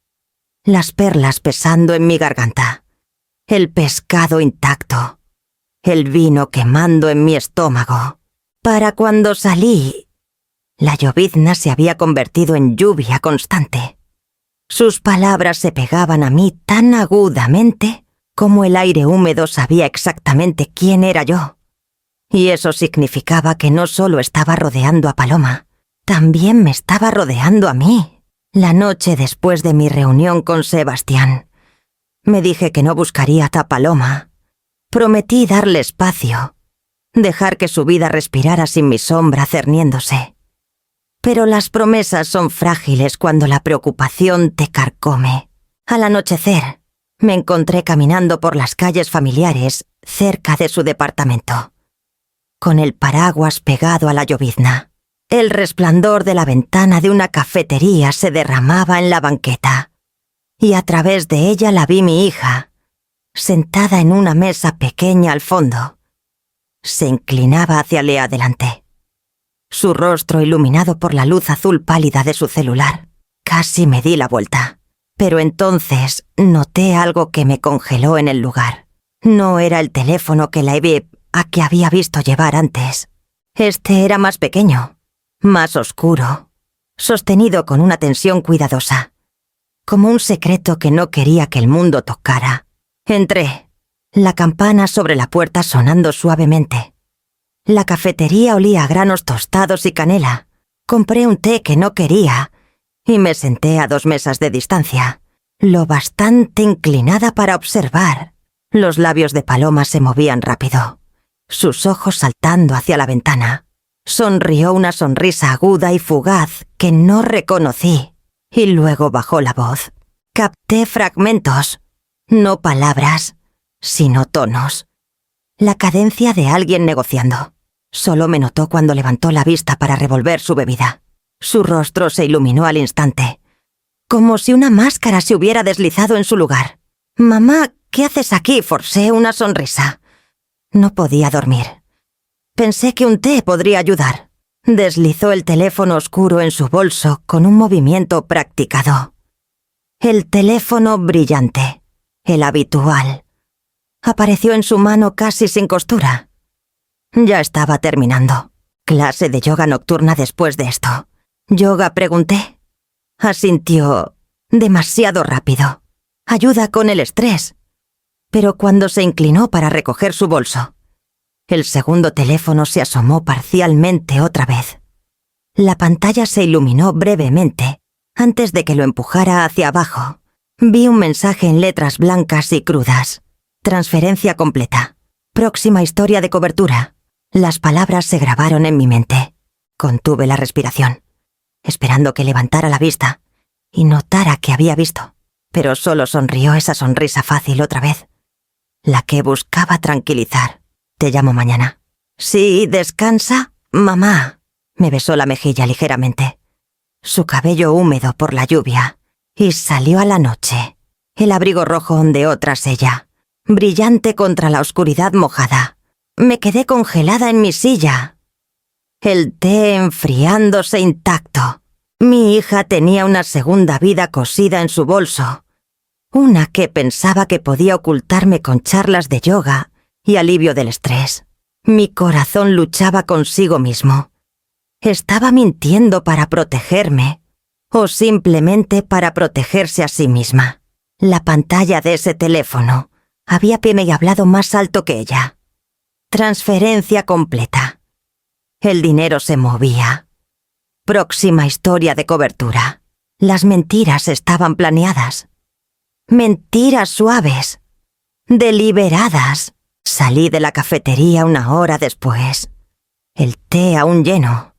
las perlas pesando en mi garganta, el pescado intacto, el vino quemando en mi estómago. Para cuando salí, la llovizna se había convertido en lluvia constante. Sus palabras se pegaban a mí tan agudamente como el aire húmedo sabía exactamente quién era yo. Y eso significaba que no solo estaba rodeando a Paloma, también me estaba rodeando a mí. La noche después de mi reunión con Sebastián, me dije que no buscaría a Paloma. Prometí darle espacio, dejar que su vida respirara sin mi sombra cerniéndose. Pero las promesas son frágiles cuando la preocupación te carcome. Al anochecer, me encontré caminando por las calles familiares cerca de su departamento, con el paraguas pegado a la llovizna. El resplandor de la ventana de una cafetería se derramaba en la banqueta, y a través de ella la vi mi hija, sentada en una mesa pequeña al fondo. Se inclinaba hacia adelante, su rostro iluminado por la luz azul pálida de su celular. Casi me di la vuelta, pero entonces noté algo que me congeló en el lugar. No era el teléfono que la que había visto llevar antes. Este era más pequeño, más oscuro, sostenido con una tensión cuidadosa, como un secreto que no quería que el mundo tocara. Entré, la campana sobre la puerta sonando suavemente. La cafetería olía a granos tostados y canela. Compré un té que no quería y me senté a 2 mesas de distancia, lo bastante inclinada para observar. Los labios de Paloma se movían rápido, sus ojos saltando hacia la ventana. Sonrió una sonrisa aguda y fugaz que no reconocí, y luego bajó la voz. Capté fragmentos, no palabras, sino tonos. La cadencia de alguien negociando. Solo me notó cuando levantó la vista para revolver su bebida. Su rostro se iluminó al instante, como si una máscara se hubiera deslizado en su lugar. «Mamá, ¿qué haces aquí?», forcé una sonrisa. No podía dormir. Pensé que un té podría ayudar. Deslizó el teléfono oscuro en su bolso con un movimiento practicado. El teléfono brillante. el habitual. Apareció en su mano casi sin costura. Ya estaba terminando. Clase de yoga nocturna después de esto. ¿Yoga?, pregunté. Asintió demasiado rápido. Ayuda con el estrés. Pero cuando se inclinó para recoger su bolso, el segundo teléfono se asomó parcialmente otra vez. La pantalla se iluminó brevemente antes de que lo empujara hacia abajo. Vi un mensaje en letras blancas y crudas. Transferencia completa. Próxima historia de cobertura. Las palabras se grabaron en mi mente. Contuve la respiración, esperando que levantara la vista y notara que había visto, pero solo sonrió esa sonrisa fácil otra vez, la que buscaba tranquilizar. Te llamo mañana. Sí, descansa, mamá. Me besó la mejilla ligeramente. Su cabello húmedo por la lluvia, y salió a la noche. El abrigo rojo ondeó tras ella, brillante contra la oscuridad mojada. Me quedé congelada en mi silla. El té enfriándose intacto. Mi hija tenía una segunda vida cosida en su bolso. Una que pensaba que podía ocultarme con charlas de yoga y alivio del estrés. Mi corazón luchaba consigo mismo. ¿Estaba mintiendo para protegerme o simplemente para protegerse a sí misma? La pantalla de ese teléfono había hablado más alto que ella. Transferencia completa. El dinero se movía. Próxima historia de cobertura. Las mentiras estaban planeadas. Mentiras suaves. Deliberadas. Salí de la cafetería 1 hora después. El té aún lleno.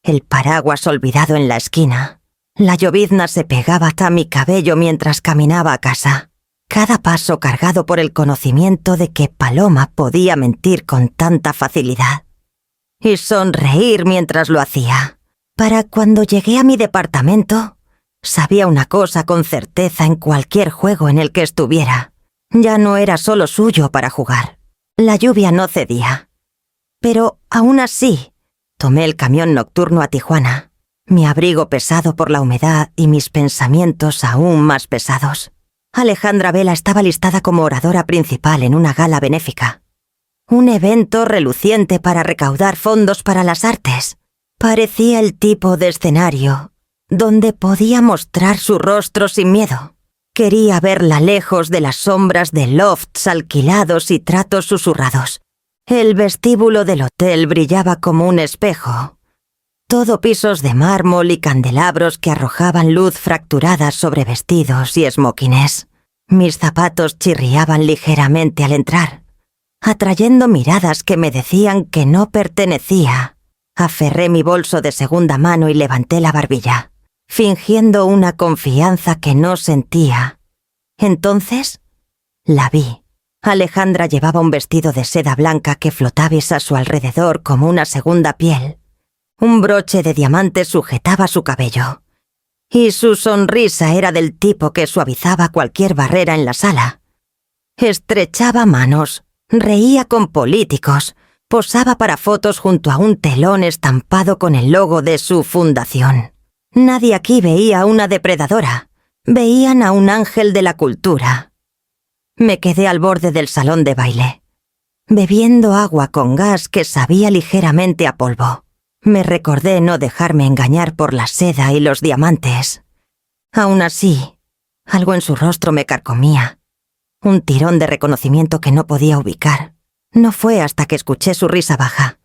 El paraguas olvidado en la esquina. La llovizna se pegaba hasta mi cabello mientras caminaba a casa. Cada paso cargado por el conocimiento de que Paloma podía mentir con tanta facilidad. Y sonreír mientras lo hacía. Para cuando llegué a mi departamento, sabía una cosa con certeza en cualquier juego en el que estuviera. Ya no era solo suyo para jugar. La lluvia no cedía. Pero aún así, tomé el camión nocturno a Tijuana, mi abrigo pesado por la humedad y mis pensamientos aún más pesados. Alejandra Vela estaba listada como oradora principal en una gala benéfica. Un evento reluciente para recaudar fondos para las artes. Parecía el tipo de escenario donde podía mostrar su rostro sin miedo. Quería verla lejos de las sombras de lofts alquilados y tratos susurrados. El vestíbulo del hotel brillaba como un espejo. Todo pisos de mármol y candelabros que arrojaban luz fracturada sobre vestidos y esmokines. Mis zapatos chirriaban ligeramente al entrar, atrayendo miradas que me decían que no pertenecía. Aferré mi bolso de segunda mano y levanté la barbilla, fingiendo una confianza que no sentía. Entonces, la vi. Alejandra llevaba un vestido de seda blanca que flotaba a su alrededor como una segunda piel. Un broche de diamantes sujetaba su cabello. Y su sonrisa era del tipo que suavizaba cualquier barrera en la sala. Estrechaba manos, reía con políticos, posaba para fotos junto a un telón estampado con el logo de su fundación. Nadie aquí veía a una depredadora, veían a un ángel de la cultura. Me quedé al borde del salón de baile, bebiendo agua con gas que sabía ligeramente a polvo. Me recordé no dejarme engañar por la seda y los diamantes. Aún así, algo en su rostro me carcomía. Un tirón de reconocimiento que no podía ubicar. No fue hasta que escuché su risa baja,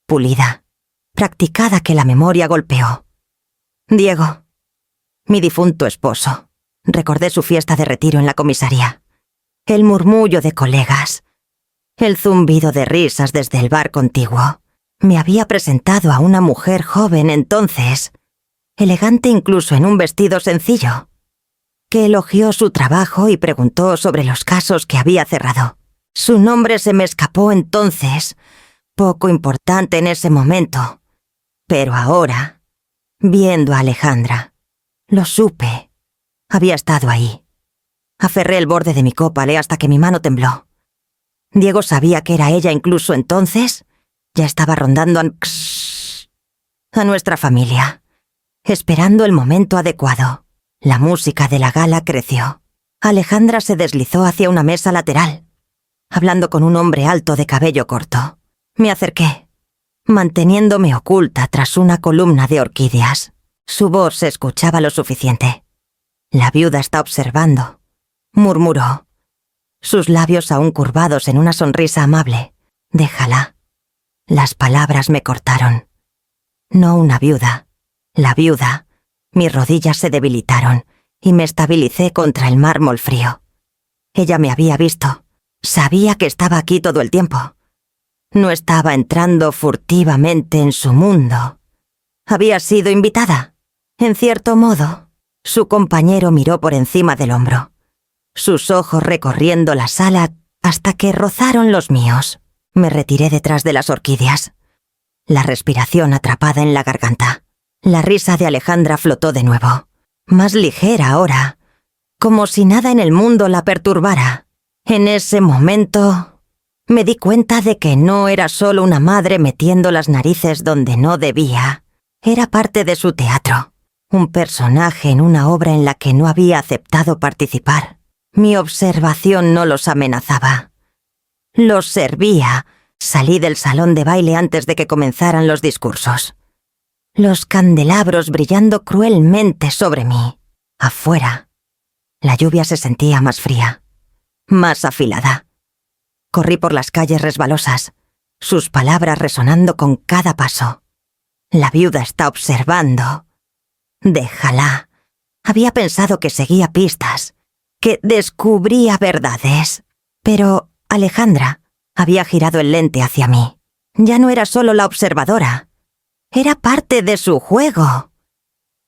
pulida, practicada, que la memoria golpeó. Diego, mi difunto esposo. Recordé su fiesta de retiro en la comisaría. El murmullo de colegas. El zumbido de risas desde el bar contiguo. Me había presentado a una mujer joven entonces, elegante incluso en un vestido sencillo, que elogió su trabajo y preguntó sobre los casos que había cerrado. Su nombre se me escapó entonces, poco importante en ese momento, pero ahora, viendo a Alejandra, lo supe. Había estado ahí. Aferré el borde de mi copa hasta que mi mano tembló. Diego sabía que era ella incluso entonces. Ya estaba rondando a nuestra familia, esperando el momento adecuado. La música de la gala creció. Alejandra se deslizó hacia una mesa lateral, hablando con un hombre alto de cabello corto. Me acerqué, manteniéndome oculta tras una columna de orquídeas. Su voz se escuchaba lo suficiente. La viuda está observando, murmuró, sus labios aún curvados en una sonrisa amable. Déjala. Las palabras me cortaron. No una viuda, la viuda. Mis rodillas se debilitaron y me estabilicé contra el mármol frío. Ella me había visto. Sabía que estaba aquí todo el tiempo. No estaba entrando furtivamente en su mundo. Había sido invitada. En cierto modo, su compañero miró por encima del hombro, sus ojos recorriendo la sala hasta que rozaron los míos. Me retiré detrás de las orquídeas, la respiración atrapada en la garganta. La risa de Alejandra flotó de nuevo, más ligera ahora, como si nada en el mundo la perturbara. En ese momento me di cuenta de que no era solo una madre metiendo las narices donde no debía. Era parte de su teatro, un personaje en una obra en la que no había aceptado participar. Mi observación no los amenazaba. Los servía. Salí del salón de baile antes de que comenzaran los discursos. Los candelabros brillando cruelmente sobre mí. Afuera, la lluvia se sentía más fría, más afilada. Corrí por las calles resbalosas, sus palabras resonando con cada paso. La viuda está observando. Déjala. Había pensado que seguía pistas, que descubría verdades. Pero Alejandra había girado el lente hacia mí. Ya no era solo la observadora. Era parte de su juego.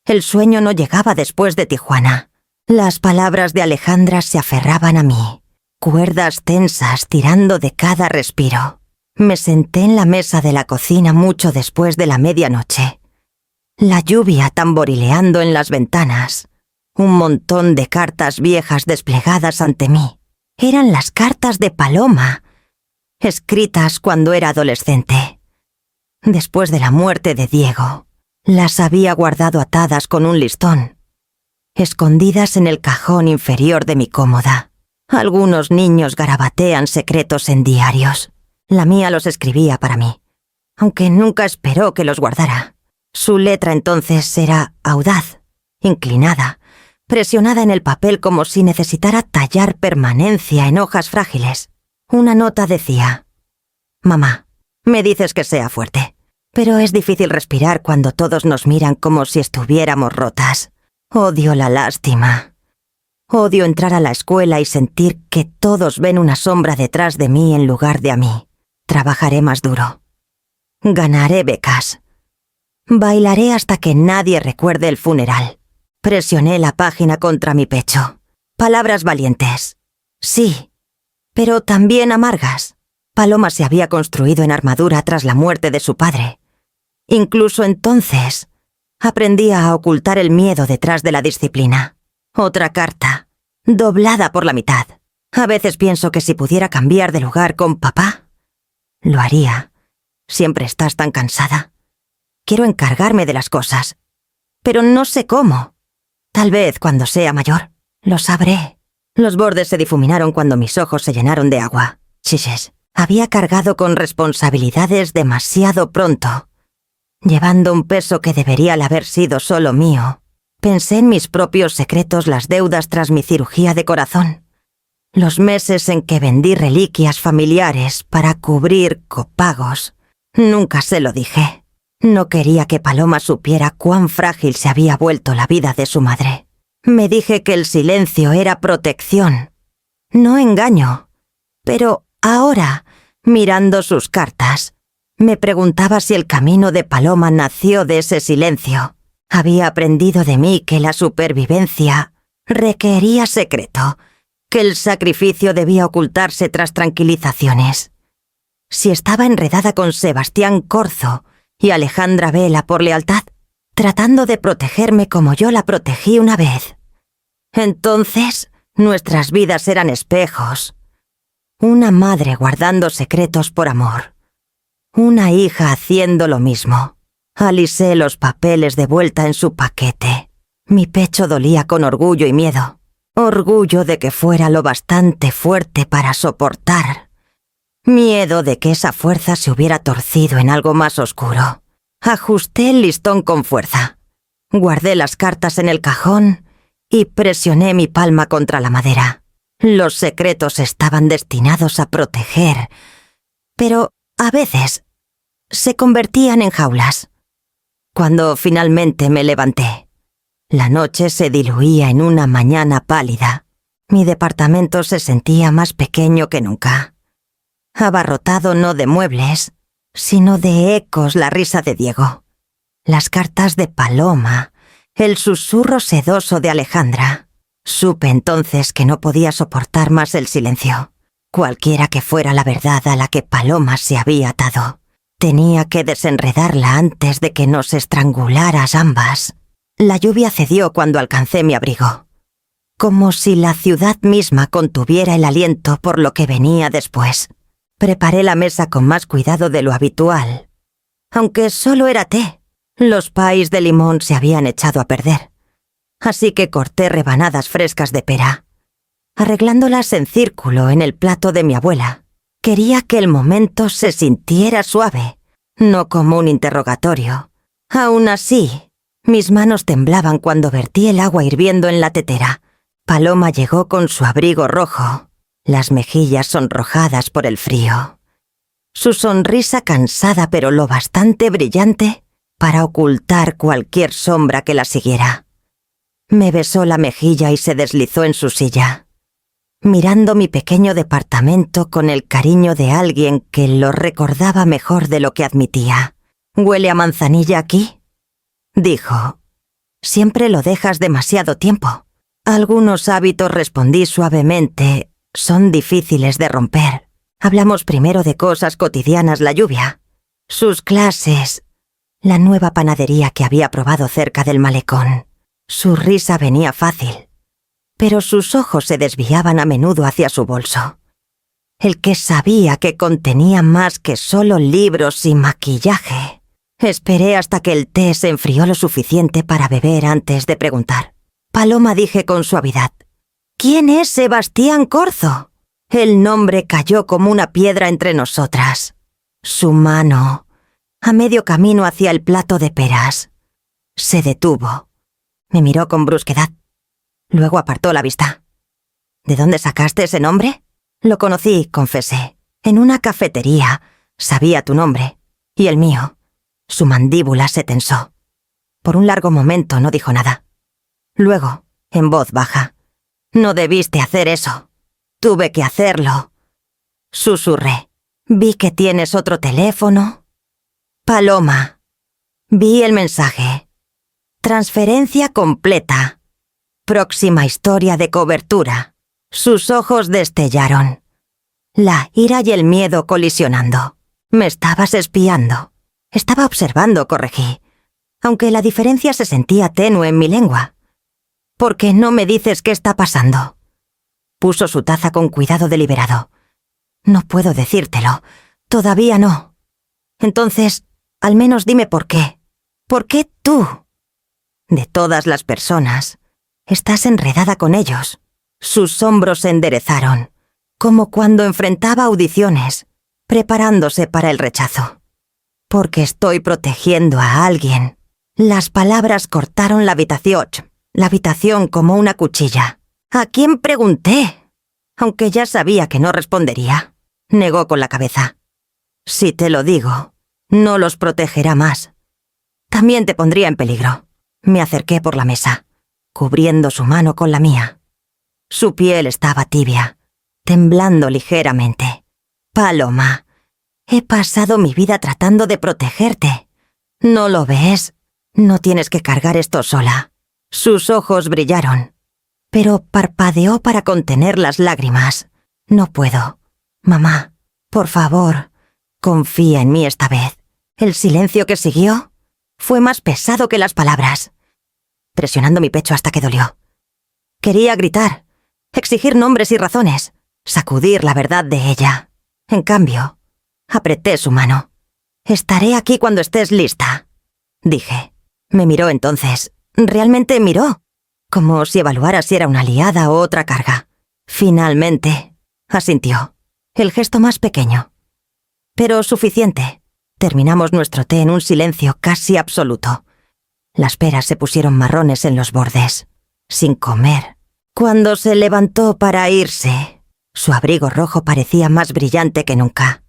El sueño no llegaba después de Tijuana. Las palabras de Alejandra se aferraban a mí, cuerdas tensas tirando de cada respiro. Me senté en la mesa de la cocina mucho después de la medianoche. La lluvia tamborileando en las ventanas. Un montón de cartas viejas desplegadas ante mí. Eran las cartas de Paloma, escritas cuando era adolescente. Después de la muerte de Diego, las había guardado atadas con un listón, escondidas en el cajón inferior de mi cómoda. Algunos niños garabatean secretos en diarios. La mía los escribía para mí, aunque nunca esperó que los guardara. Su letra entonces era audaz, inclinada, presionada en el papel como si necesitara tallar permanencia en hojas frágiles. Una nota decía: «Mamá, me dices que sea fuerte, pero es difícil respirar cuando todos nos miran como si estuviéramos rotas. Odio la lástima. Odio entrar a la escuela y sentir que todos ven una sombra detrás de mí en lugar de a mí. Trabajaré más duro. Ganaré becas. Bailaré hasta que nadie recuerde el funeral». Presioné la página contra mi pecho. Palabras valientes. Sí, pero también amargas. Paloma se había construido en armadura tras la muerte de su padre. Incluso entonces, aprendía a ocultar el miedo detrás de la disciplina. Otra carta, doblada por la mitad. A veces pienso que si pudiera cambiar de lugar con papá, lo haría. Siempre estás tan cansada. Quiero encargarme de las cosas, pero no sé cómo. Tal vez cuando sea mayor, lo sabré. Los bordes se difuminaron cuando mis ojos se llenaron de agua. Chiches. Había cargado con responsabilidades demasiado pronto, llevando un peso que debería haber sido solo mío. Pensé en mis propios secretos, las deudas tras mi cirugía de corazón, los meses en que vendí reliquias familiares para cubrir copagos. Nunca se lo dije. No quería que Paloma supiera cuán frágil se había vuelto la vida de su madre. Me dije que el silencio era protección, no engaño. Pero ahora, mirando sus cartas, me preguntaba si el camino de Paloma nació de ese silencio. Había aprendido de mí que la supervivencia requería secreto, que el sacrificio debía ocultarse tras tranquilizaciones. Si estaba enredada con Sebastián Corzo y Alejandra Vela por lealtad, tratando de protegerme como yo la protegí una vez, entonces nuestras vidas eran espejos. Una madre guardando secretos por amor. Una hija haciendo lo mismo. Alisé los papeles de vuelta en su paquete. Mi pecho dolía con orgullo y miedo. orgullo de que fuera lo bastante fuerte para soportar, miedo de que esa fuerza se hubiera torcido en algo más oscuro. Ajusté el listón con fuerza, guardé las cartas en el cajón y presioné mi palma contra la madera. Los secretos estaban destinados a proteger, pero a veces se convertían en jaulas. Cuando finalmente me levanté, la noche se diluía en una mañana pálida. Mi departamento se sentía más pequeño que nunca. Abarrotado no de muebles, sino de ecos la risa de Diego, las cartas de Paloma, el susurro sedoso de Alejandra. Supe entonces que no podía soportar más el silencio, cualquiera que fuera la verdad a la que Paloma se había atado. Tenía que desenredarla antes de que nos estrangularas ambas. La lluvia cedió cuando alcancé mi abrigo, como si la ciudad misma contuviera el aliento por lo que venía después. Preparé la mesa con más cuidado de lo habitual, aunque solo era té. Los pies de limón se habían echado a perder, así que corté rebanadas frescas de pera, arreglándolas en círculo en el plato de mi abuela. Quería que el momento se sintiera suave, no como un interrogatorio. Aún así, mis manos temblaban cuando vertí el agua hirviendo en la tetera. Paloma llegó con su abrigo rojo, las mejillas sonrojadas por el frío. Su sonrisa cansada pero lo bastante brillante para ocultar cualquier sombra que la siguiera. Me besó la mejilla y se deslizó en su silla, mirando mi pequeño departamento con el cariño de alguien que lo recordaba mejor de lo que admitía. «¿Huele a manzanilla aquí?», dijo. «Siempre lo dejas demasiado tiempo». Algunos hábitos, respondí suavemente, son difíciles de romper. Hablamos primero de cosas cotidianas, la lluvia, sus clases, la nueva panadería que había probado cerca del malecón. Su risa venía fácil, pero sus ojos se desviaban a menudo hacia su bolso, el que sabía que contenía más que solo libros y maquillaje. Esperé hasta que el té se enfrió lo suficiente para beber antes de preguntar. «Paloma», dije con suavidad, «¿quién es Sebastián Corzo?». El nombre cayó como una piedra entre nosotras. Su mano, a medio camino hacia el plato de peras, se detuvo. Me miró con brusquedad. Luego apartó la vista. «¿De dónde sacaste ese nombre?». «Lo conocí», confesé, «en una cafetería. Sabía tu nombre. Y el mío». Su mandíbula se tensó. Por un largo momento no dijo nada. Luego, en voz baja, «No debiste hacer eso. Tuve que hacerlo». Susurré. «Vi que tienes otro teléfono». «Paloma». Vi el mensaje. «Transferencia completa. Próxima historia de cobertura». Sus ojos destellaron. La ira y el miedo colisionando. «Me estabas espiando». «Estaba observando», corregí, aunque la diferencia se sentía tenue en mi lengua. «¿Por qué no me dices qué está pasando?». Puso su taza con cuidado deliberado. «No puedo decírtelo. Todavía no». «Entonces, al menos dime por qué. ¿Por qué tú? De todas las personas, estás enredada con ellos». Sus hombros se enderezaron, como cuando enfrentaba audiciones, preparándose para el rechazo. «Porque estoy protegiendo a alguien». Las palabras cortaron la habitación como una cuchilla. «¿A quién pregunté?». Aunque ya sabía que no respondería, negó con la cabeza. «Si te lo digo, no los protegerá más. También te pondría en peligro». Me acerqué por la mesa, cubriendo su mano con la mía. Su piel estaba tibia, temblando ligeramente. «Paloma, he pasado mi vida tratando de protegerte. ¿No lo ves? No tienes que cargar esto sola». Sus ojos brillaron, pero parpadeó para contener las lágrimas. «No puedo. Mamá, por favor, confía en mí esta vez». El silencio que siguió fue más pesado que las palabras, presionando mi pecho hasta que dolió. Quería gritar, exigir nombres y razones, sacudir la verdad de ella. En cambio, apreté su mano. «Estaré aquí cuando estés lista», dije. Me miró entonces. Realmente miró. como si evaluara si era una aliada o otra carga. Finalmente, asintió. El gesto más pequeño. Pero suficiente. Terminamos nuestro té en un silencio casi absoluto. Las peras se pusieron marrones en los bordes, sin comer. Cuando se levantó para irse, su abrigo rojo parecía más brillante que nunca.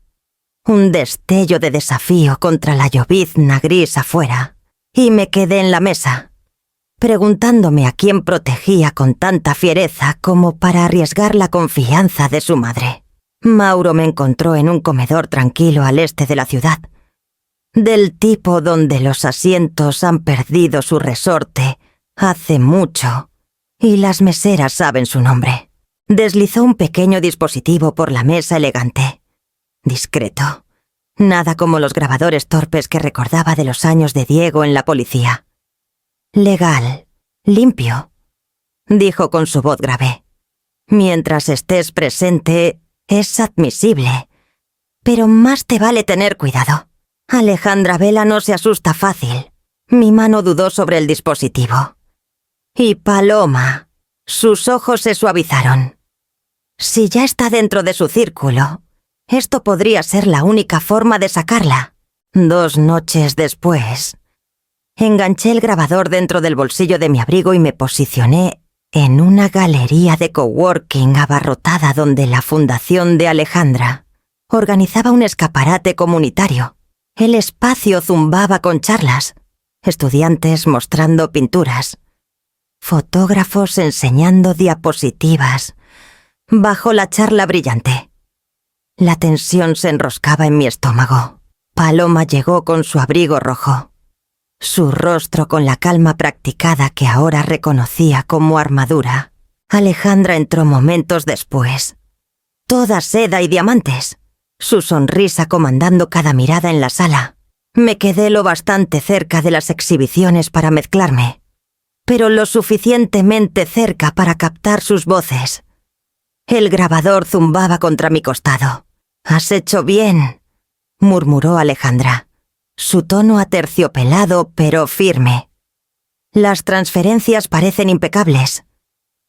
Un destello de desafío contra la llovizna gris afuera, y me quedé en la mesa, preguntándome a quién protegía con tanta fiereza como para arriesgar la confianza de su madre. Mauro me encontró en un comedor tranquilo al este de la ciudad, del tipo donde los asientos han perdido su resorte hace mucho y las meseras saben su nombre. Deslizó un pequeño dispositivo por la mesa elegante, discreto, nada como los grabadores torpes que recordaba de los años de Diego en la policía. Legal, limpio, dijo con su voz grave. Mientras estés presente, es admisible, pero más te vale tener cuidado. Alejandra Vela no se asusta fácil. Mi mano dudó sobre el dispositivo. Y Paloma, sus ojos se suavizaron. Si ya está dentro de su círculo, esto podría ser la única forma de sacarla. 2 noches después, enganché el grabador dentro del bolsillo de mi abrigo y me posicioné en una galería de coworking abarrotada donde la fundación de Alejandra organizaba un escaparate comunitario. El espacio zumbaba con charlas, estudiantes mostrando pinturas, fotógrafos enseñando diapositivas, bajo la charla brillante. La tensión se enroscaba en mi estómago. Paloma llegó con su abrigo rojo, su rostro con la calma practicada que ahora reconocía como armadura. Alejandra entró momentos después, toda seda y diamantes, su sonrisa comandando cada mirada en la sala. Me quedé lo bastante cerca de las exhibiciones para mezclarme, pero lo suficientemente cerca para captar sus voces. El grabador zumbaba contra mi costado. «Has hecho bien», murmuró Alejandra, su tono aterciopelado pero firme. «Las transferencias parecen impecables.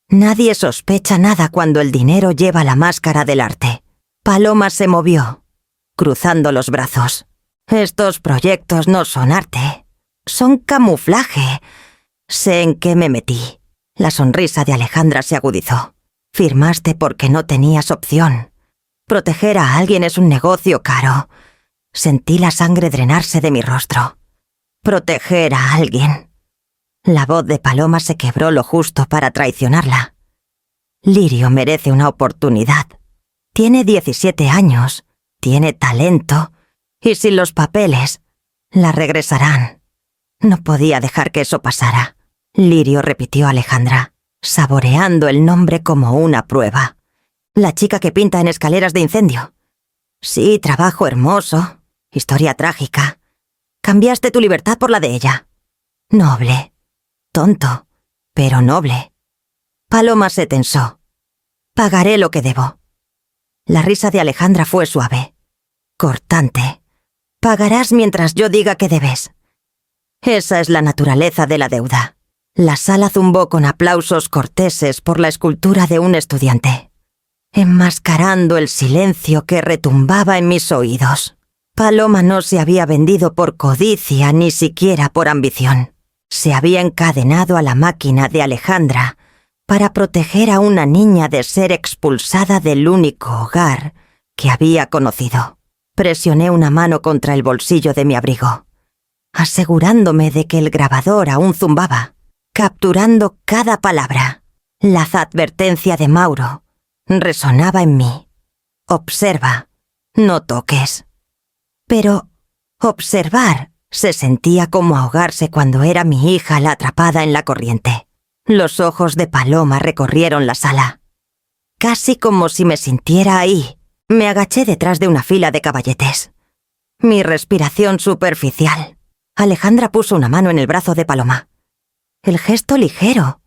Nadie sospecha nada cuando el dinero lleva la máscara del arte». Paloma se movió, cruzando los brazos. «Estos proyectos no son arte, son camuflaje. Sé en qué me metí». La sonrisa de Alejandra se agudizó. «Firmaste porque no tenías opción. Proteger a alguien es un negocio caro». Sentí la sangre drenarse de mi rostro. «Proteger a alguien». La voz de Paloma se quebró lo justo para traicionarla. «Lirio merece una oportunidad. Tiene 17 años, tiene talento, y sin los papeles, la regresarán». No podía dejar que eso pasara. «Lirio», repitió Alejandra, saboreando el nombre como una prueba. «La chica que pinta en escaleras de incendio». «Sí, trabajo hermoso, historia trágica. Cambiaste tu libertad por la de ella». «Noble, tonto, pero noble». Paloma se tensó. «Pagaré lo que debo». La risa de Alejandra fue suave, cortante. «Pagarás mientras yo diga que debes». Esa es la naturaleza de la deuda. La sala zumbó con aplausos corteses por la escultura de un estudiante, enmascarando el silencio que retumbaba en mis oídos. Paloma no se había vendido por codicia ni siquiera por ambición. Se había encadenado a la máquina de Alejandra para proteger a una niña de ser expulsada del único hogar que había conocido. Presioné una mano contra el bolsillo de mi abrigo, asegurándome de que el grabador aún zumbaba, capturando cada palabra. La advertencia de Mauro resonaba en mí. «Observa, no toques». Pero observar se sentía como ahogarse cuando era mi hija la atrapada en la corriente. Los ojos de Paloma recorrieron la sala. Casi como si me sintiera ahí, me agaché detrás de una fila de caballetes. Mi respiración superficial. Alejandra puso una mano en el brazo de Paloma. El gesto ligero,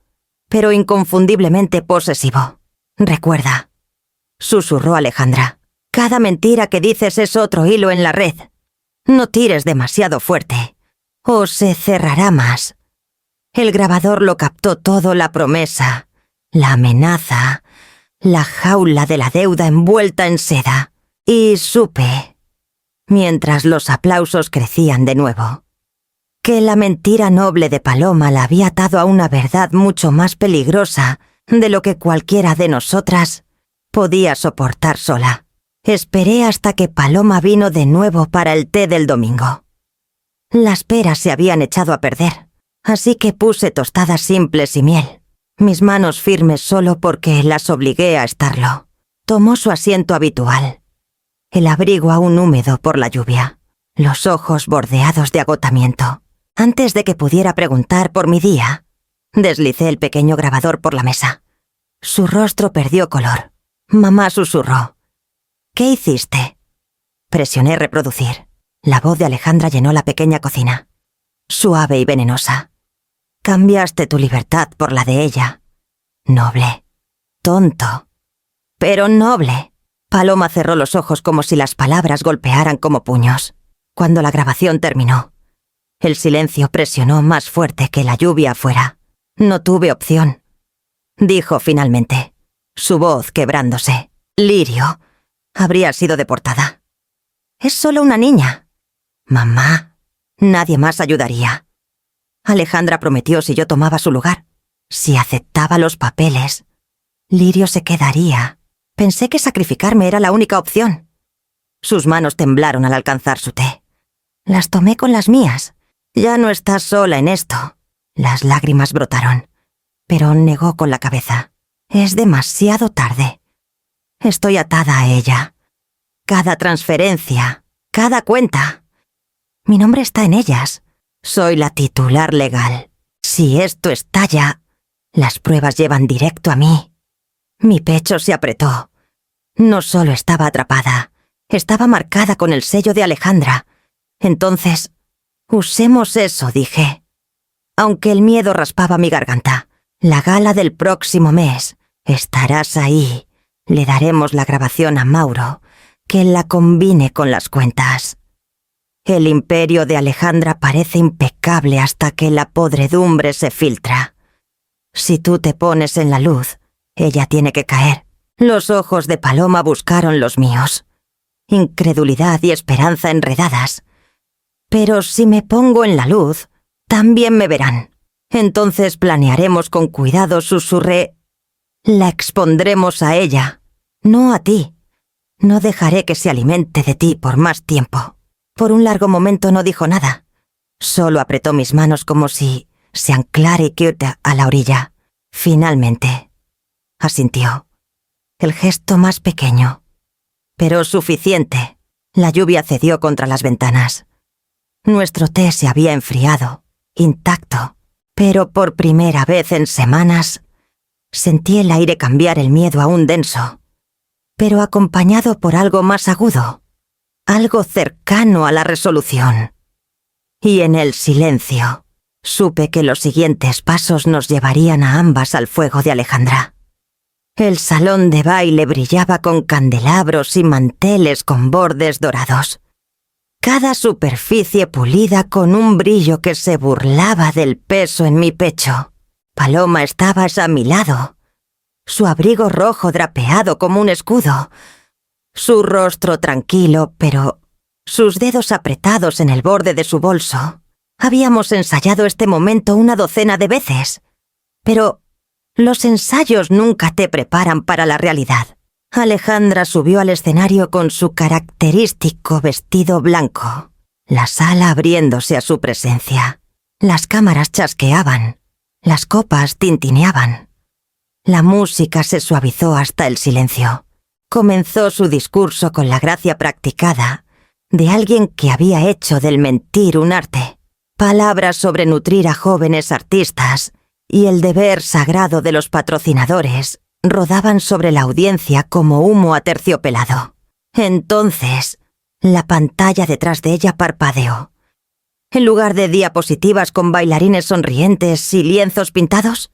pero inconfundiblemente posesivo. «Recuerda», susurró Alejandra, «cada mentira que dices es otro hilo en la red. No tires demasiado fuerte, o se cerrará más». El grabador lo captó todo: la promesa, la amenaza, la jaula de la deuda envuelta en seda. Y supe, mientras los aplausos crecían de nuevo, que la mentira noble de Paloma la había atado a una verdad mucho más peligrosa de lo que cualquiera de nosotras podía soportar sola. Esperé hasta que Paloma vino de nuevo para el té del domingo. Las peras se habían echado a perder, así que puse tostadas simples y miel, mis manos firmes solo porque las obligué a estarlo. Tomó su asiento habitual, el abrigo aún húmedo por la lluvia, los ojos bordeados de agotamiento. Antes de que pudiera preguntar por mi día, deslicé el pequeño grabador por la mesa. Su rostro perdió color. Mamá susurró: «¿Qué hiciste?». Presioné reproducir. La voz de Alejandra llenó la pequeña cocina, suave y venenosa. «Cambiaste tu libertad por la de ella. Noble. Tonto. Pero noble». Paloma cerró los ojos como si las palabras golpearan como puños. Cuando la grabación terminó, el silencio presionó más fuerte que la lluvia afuera. «No tuve opción», dijo finalmente, su voz quebrándose. «Lirio habría sido deportada. Es solo una niña. Mamá, nadie más ayudaría. Alejandra prometió si yo tomaba su lugar, si aceptaba los papeles, Lirio se quedaría. Pensé que sacrificarme era la única opción». Sus manos temblaron al alcanzar su té. Las tomé con las mías. «Ya no estás sola en esto». Las lágrimas brotaron, pero negó con la cabeza. «Es demasiado tarde. Estoy atada a ella. Cada transferencia, cada cuenta. Mi nombre está en ellas. Soy la titular legal. Si esto estalla, las pruebas llevan directo a mí». Mi pecho se apretó. No solo estaba atrapada, estaba marcada con el sello de Alejandra. Entonces, usemos eso, dije. Aunque el miedo raspaba mi garganta. La gala del próximo mes. Estarás ahí. Le daremos la grabación a Mauro, que la combine con las cuentas. El imperio de Alejandra parece impecable hasta que la podredumbre se filtra. Si tú te pones en la luz, ella tiene que caer. Los ojos de Paloma buscaron los míos. Incredulidad y esperanza enredadas. «Pero si me pongo en la luz, también me verán. Entonces planearemos con cuidado», susurré. «La expondremos a ella, no a ti. No dejaré que se alimente de ti por más tiempo». Por un largo momento no dijo nada. Solo apretó mis manos como si se anclara a la orilla. Finalmente, asintió. El gesto más pequeño, pero suficiente. La lluvia cedió contra las ventanas. Nuestro té se había enfriado, intacto, pero por primera vez en semanas sentí el aire cambiar el miedo aún denso, pero acompañado por algo más agudo, algo cercano a la resolución. Y en el silencio, supe que los siguientes pasos nos llevarían a ambas al fuego de Alejandra. El salón de baile brillaba con candelabros y manteles con bordes dorados. Cada superficie pulida con un brillo que se burlaba del peso en mi pecho. Paloma estaba a mi lado, su abrigo rojo drapeado como un escudo, su rostro tranquilo, pero sus dedos apretados en el borde de su bolso. Habíamos ensayado este momento una docena de veces, pero los ensayos nunca te preparan para la realidad. Alejandra subió al escenario con su característico vestido blanco, la sala abriéndose a su presencia. Las cámaras chasqueaban, las copas tintineaban. La música se suavizó hasta el silencio. Comenzó su discurso con la gracia practicada de alguien que había hecho del mentir un arte. Palabras sobre nutrir a jóvenes artistas y el deber sagrado de los patrocinadores rodaban sobre la audiencia como humo aterciopelado. Entonces, la pantalla detrás de ella parpadeó. En lugar de diapositivas con bailarines sonrientes y lienzos pintados,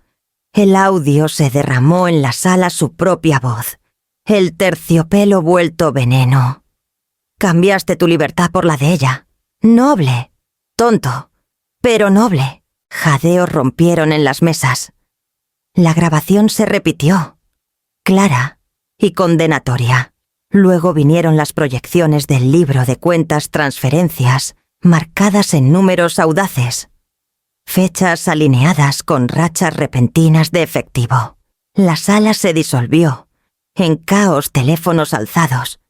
el audio se derramó en la sala su propia voz, el terciopelo vuelto veneno. «Cambiaste tu libertad por la de ella. Noble, tonto, pero noble. Jadeos rompieron en las mesas. La grabación se repitió, clara y condenatoria. Luego vinieron las proyecciones del libro de cuentas transferencias, marcadas en números audaces. Fechas alineadas con rachas repentinas de efectivo. La sala se disolvió. En caos, teléfonos alzados.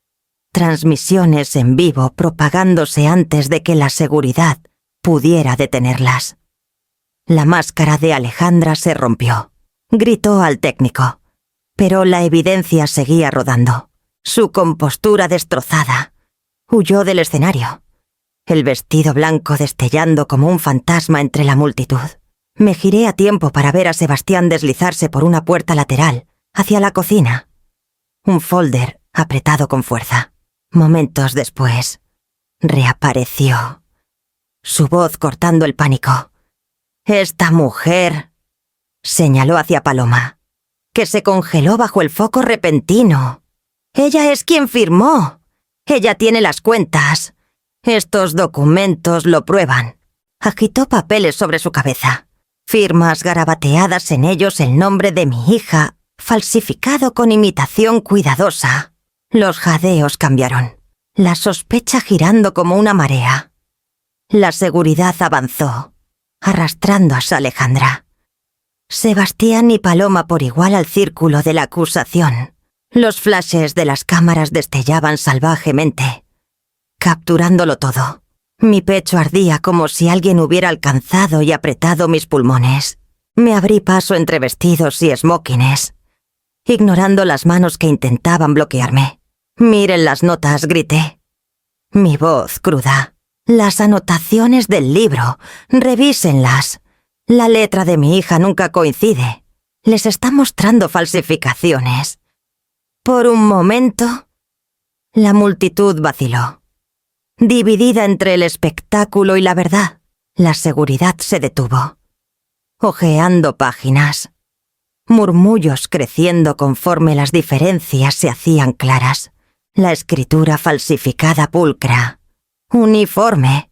Transmisiones en vivo propagándose antes de que la seguridad pudiera detenerlas. La máscara de Alejandra se rompió. Gritó al técnico. Pero la evidencia seguía rodando. Su compostura destrozada. Huyó del escenario. El vestido blanco destellando como un fantasma entre la multitud. Me giré a tiempo para ver a Sebastián deslizarse por una puerta lateral, hacia la cocina. Un folder apretado con fuerza. Momentos después, reapareció. Su voz cortando el pánico. «Esta mujer», señaló hacia Paloma, «que se congeló bajo el foco repentino. Ella es quien firmó. Ella tiene las cuentas. Estos documentos lo prueban». Agitó papeles sobre su cabeza. Firmas garabateadas en ellos el nombre de mi hija, falsificado con imitación cuidadosa. Los jadeos cambiaron. La sospecha girando como una marea. La seguridad avanzó, arrastrando a Alejandra. Sebastián y Paloma por igual al círculo de la acusación. Los flashes de las cámaras destellaban salvajemente, capturándolo todo. Mi pecho ardía como si alguien hubiera alcanzado y apretado mis pulmones. Me abrí paso entre vestidos y smokines, ignorando las manos que intentaban bloquearme. «Miren las notas», grité. Mi voz cruda. «Las anotaciones del libro. Revísenlas. La letra de mi hija nunca coincide. Les está mostrando falsificaciones». Por un momento, la multitud vaciló. Dividida entre el espectáculo y la verdad, la seguridad se detuvo. Hojeando páginas. Murmullos creciendo conforme las diferencias se hacían claras. La escritura falsificada pulcra. Uniforme.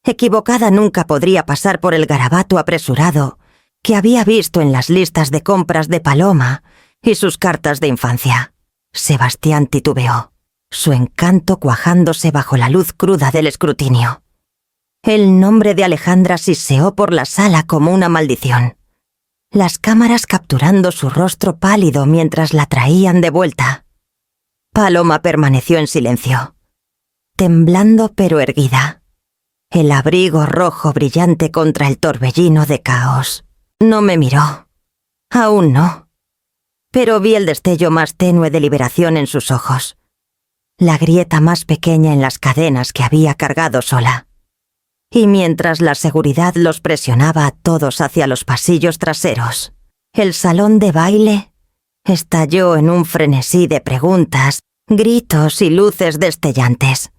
Equivocada nunca podría pasar por el garabato apresurado que había visto en las listas de compras de Paloma y sus cartas de infancia. Sebastián titubeó, su encanto cuajándose bajo la luz cruda del escrutinio. El nombre de Alejandra siseó por la sala como una maldición. Las cámaras capturando su rostro pálido mientras la traían de vuelta. Paloma permaneció en silencio, temblando pero erguida. El abrigo rojo brillante contra el torbellino de caos. No me miró. Aún no. Pero vi el destello más tenue de liberación en sus ojos. La grieta más pequeña en las cadenas que había cargado sola. Y mientras la seguridad los presionaba a todos hacia los pasillos traseros, el salón de baile estalló en un frenesí de preguntas, gritos y luces destellantes.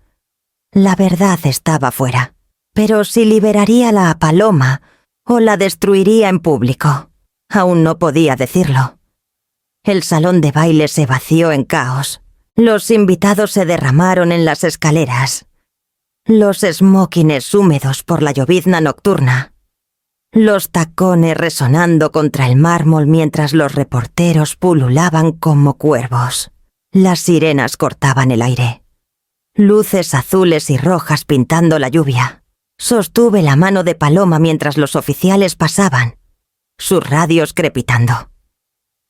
La verdad estaba fuera, pero si liberaría a Paloma o la destruiría en público, aún no podía decirlo. El salón de baile se vació en caos. Los invitados se derramaron en las escaleras. Los smokines húmedos por la llovizna nocturna. Los tacones resonando contra el mármol mientras los reporteros pululaban como cuervos. Las sirenas cortaban el aire. Luces azules y rojas pintando la lluvia. Sostuve la mano de Paloma mientras los oficiales pasaban, sus radios crepitando.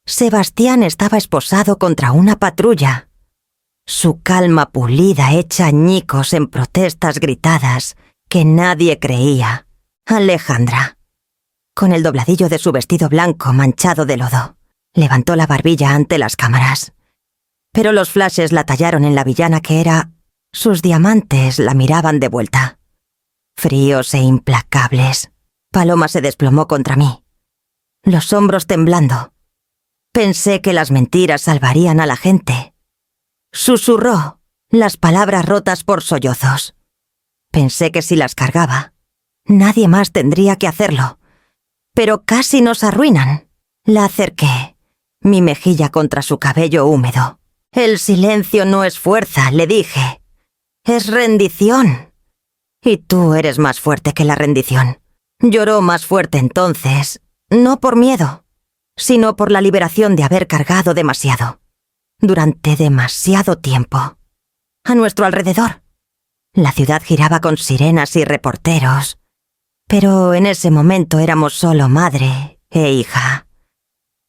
Sebastián estaba esposado contra una patrulla. Su calma pulida hecha añicos en protestas gritadas que nadie creía. Alejandra, con el dobladillo de su vestido blanco manchado de lodo, levantó la barbilla ante las cámaras. Pero los flashes la tallaron en la villana que era. Sus diamantes la miraban de vuelta. Fríos e implacables. Paloma se desplomó contra mí, los hombros temblando. Pensé que las mentiras salvarían a la gente. Susurró, las palabras rotas por sollozos. Pensé que si las cargaba, nadie más tendría que hacerlo. Pero casi nos arruinan. La acerqué, mi mejilla contra su cabello húmedo. El silencio no es fuerza, le dije. Es rendición. Y tú eres más fuerte que la rendición. Lloró más fuerte entonces, no por miedo, sino por la liberación de haber cargado demasiado, durante demasiado tiempo, a nuestro alrededor. La ciudad giraba con sirenas y reporteros, pero en ese momento éramos solo madre e hija,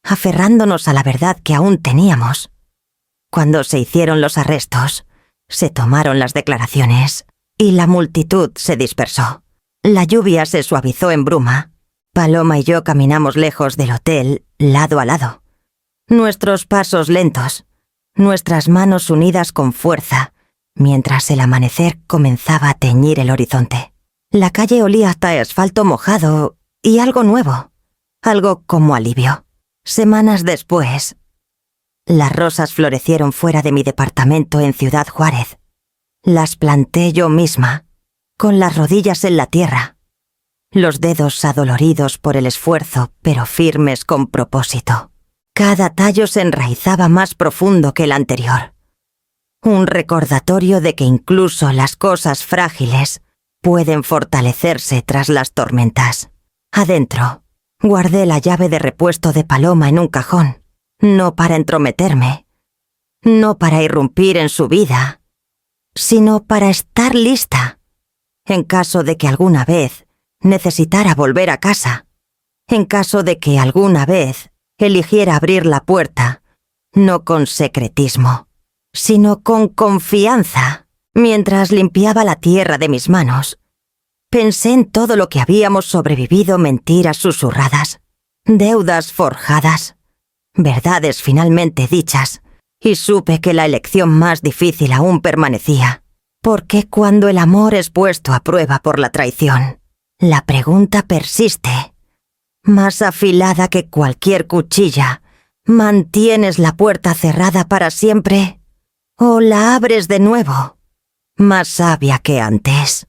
aferrándonos a la verdad que aún teníamos. Cuando se hicieron los arrestos, se tomaron las declaraciones y la multitud se dispersó. La lluvia se suavizó en bruma. Paloma y yo caminamos lejos del hotel, lado a lado. Nuestros pasos lentos, nuestras manos unidas con fuerza, mientras el amanecer comenzaba a teñir el horizonte. La calle olía hasta asfalto mojado y algo nuevo, algo como alivio. Semanas después, las rosas florecieron fuera de mi departamento en Ciudad Juárez. Las planté yo misma, con las rodillas en la tierra, los dedos adoloridos por el esfuerzo, pero firmes con propósito. Cada tallo se enraizaba más profundo que el anterior. Un recordatorio de que incluso las cosas frágiles pueden fortalecerse tras las tormentas. Adentro, guardé la llave de repuesto de Paloma en un cajón, no para entrometerme, no para irrumpir en su vida, sino para estar lista, en caso de que alguna vez necesitara volver a casa, en caso de que alguna vez eligiera abrir la puerta, no con secretismo, sino con confianza. Mientras limpiaba la tierra de mis manos, pensé en todo lo que habíamos sobrevivido, mentiras susurradas, deudas forjadas, verdades finalmente dichas, y supe que la elección más difícil aún permanecía, porque cuando el amor es puesto a prueba por la traición, la pregunta persiste. Más afilada que cualquier cuchilla, ¿mantienes la puerta cerrada para siempre o la abres de nuevo? Más sabia que antes.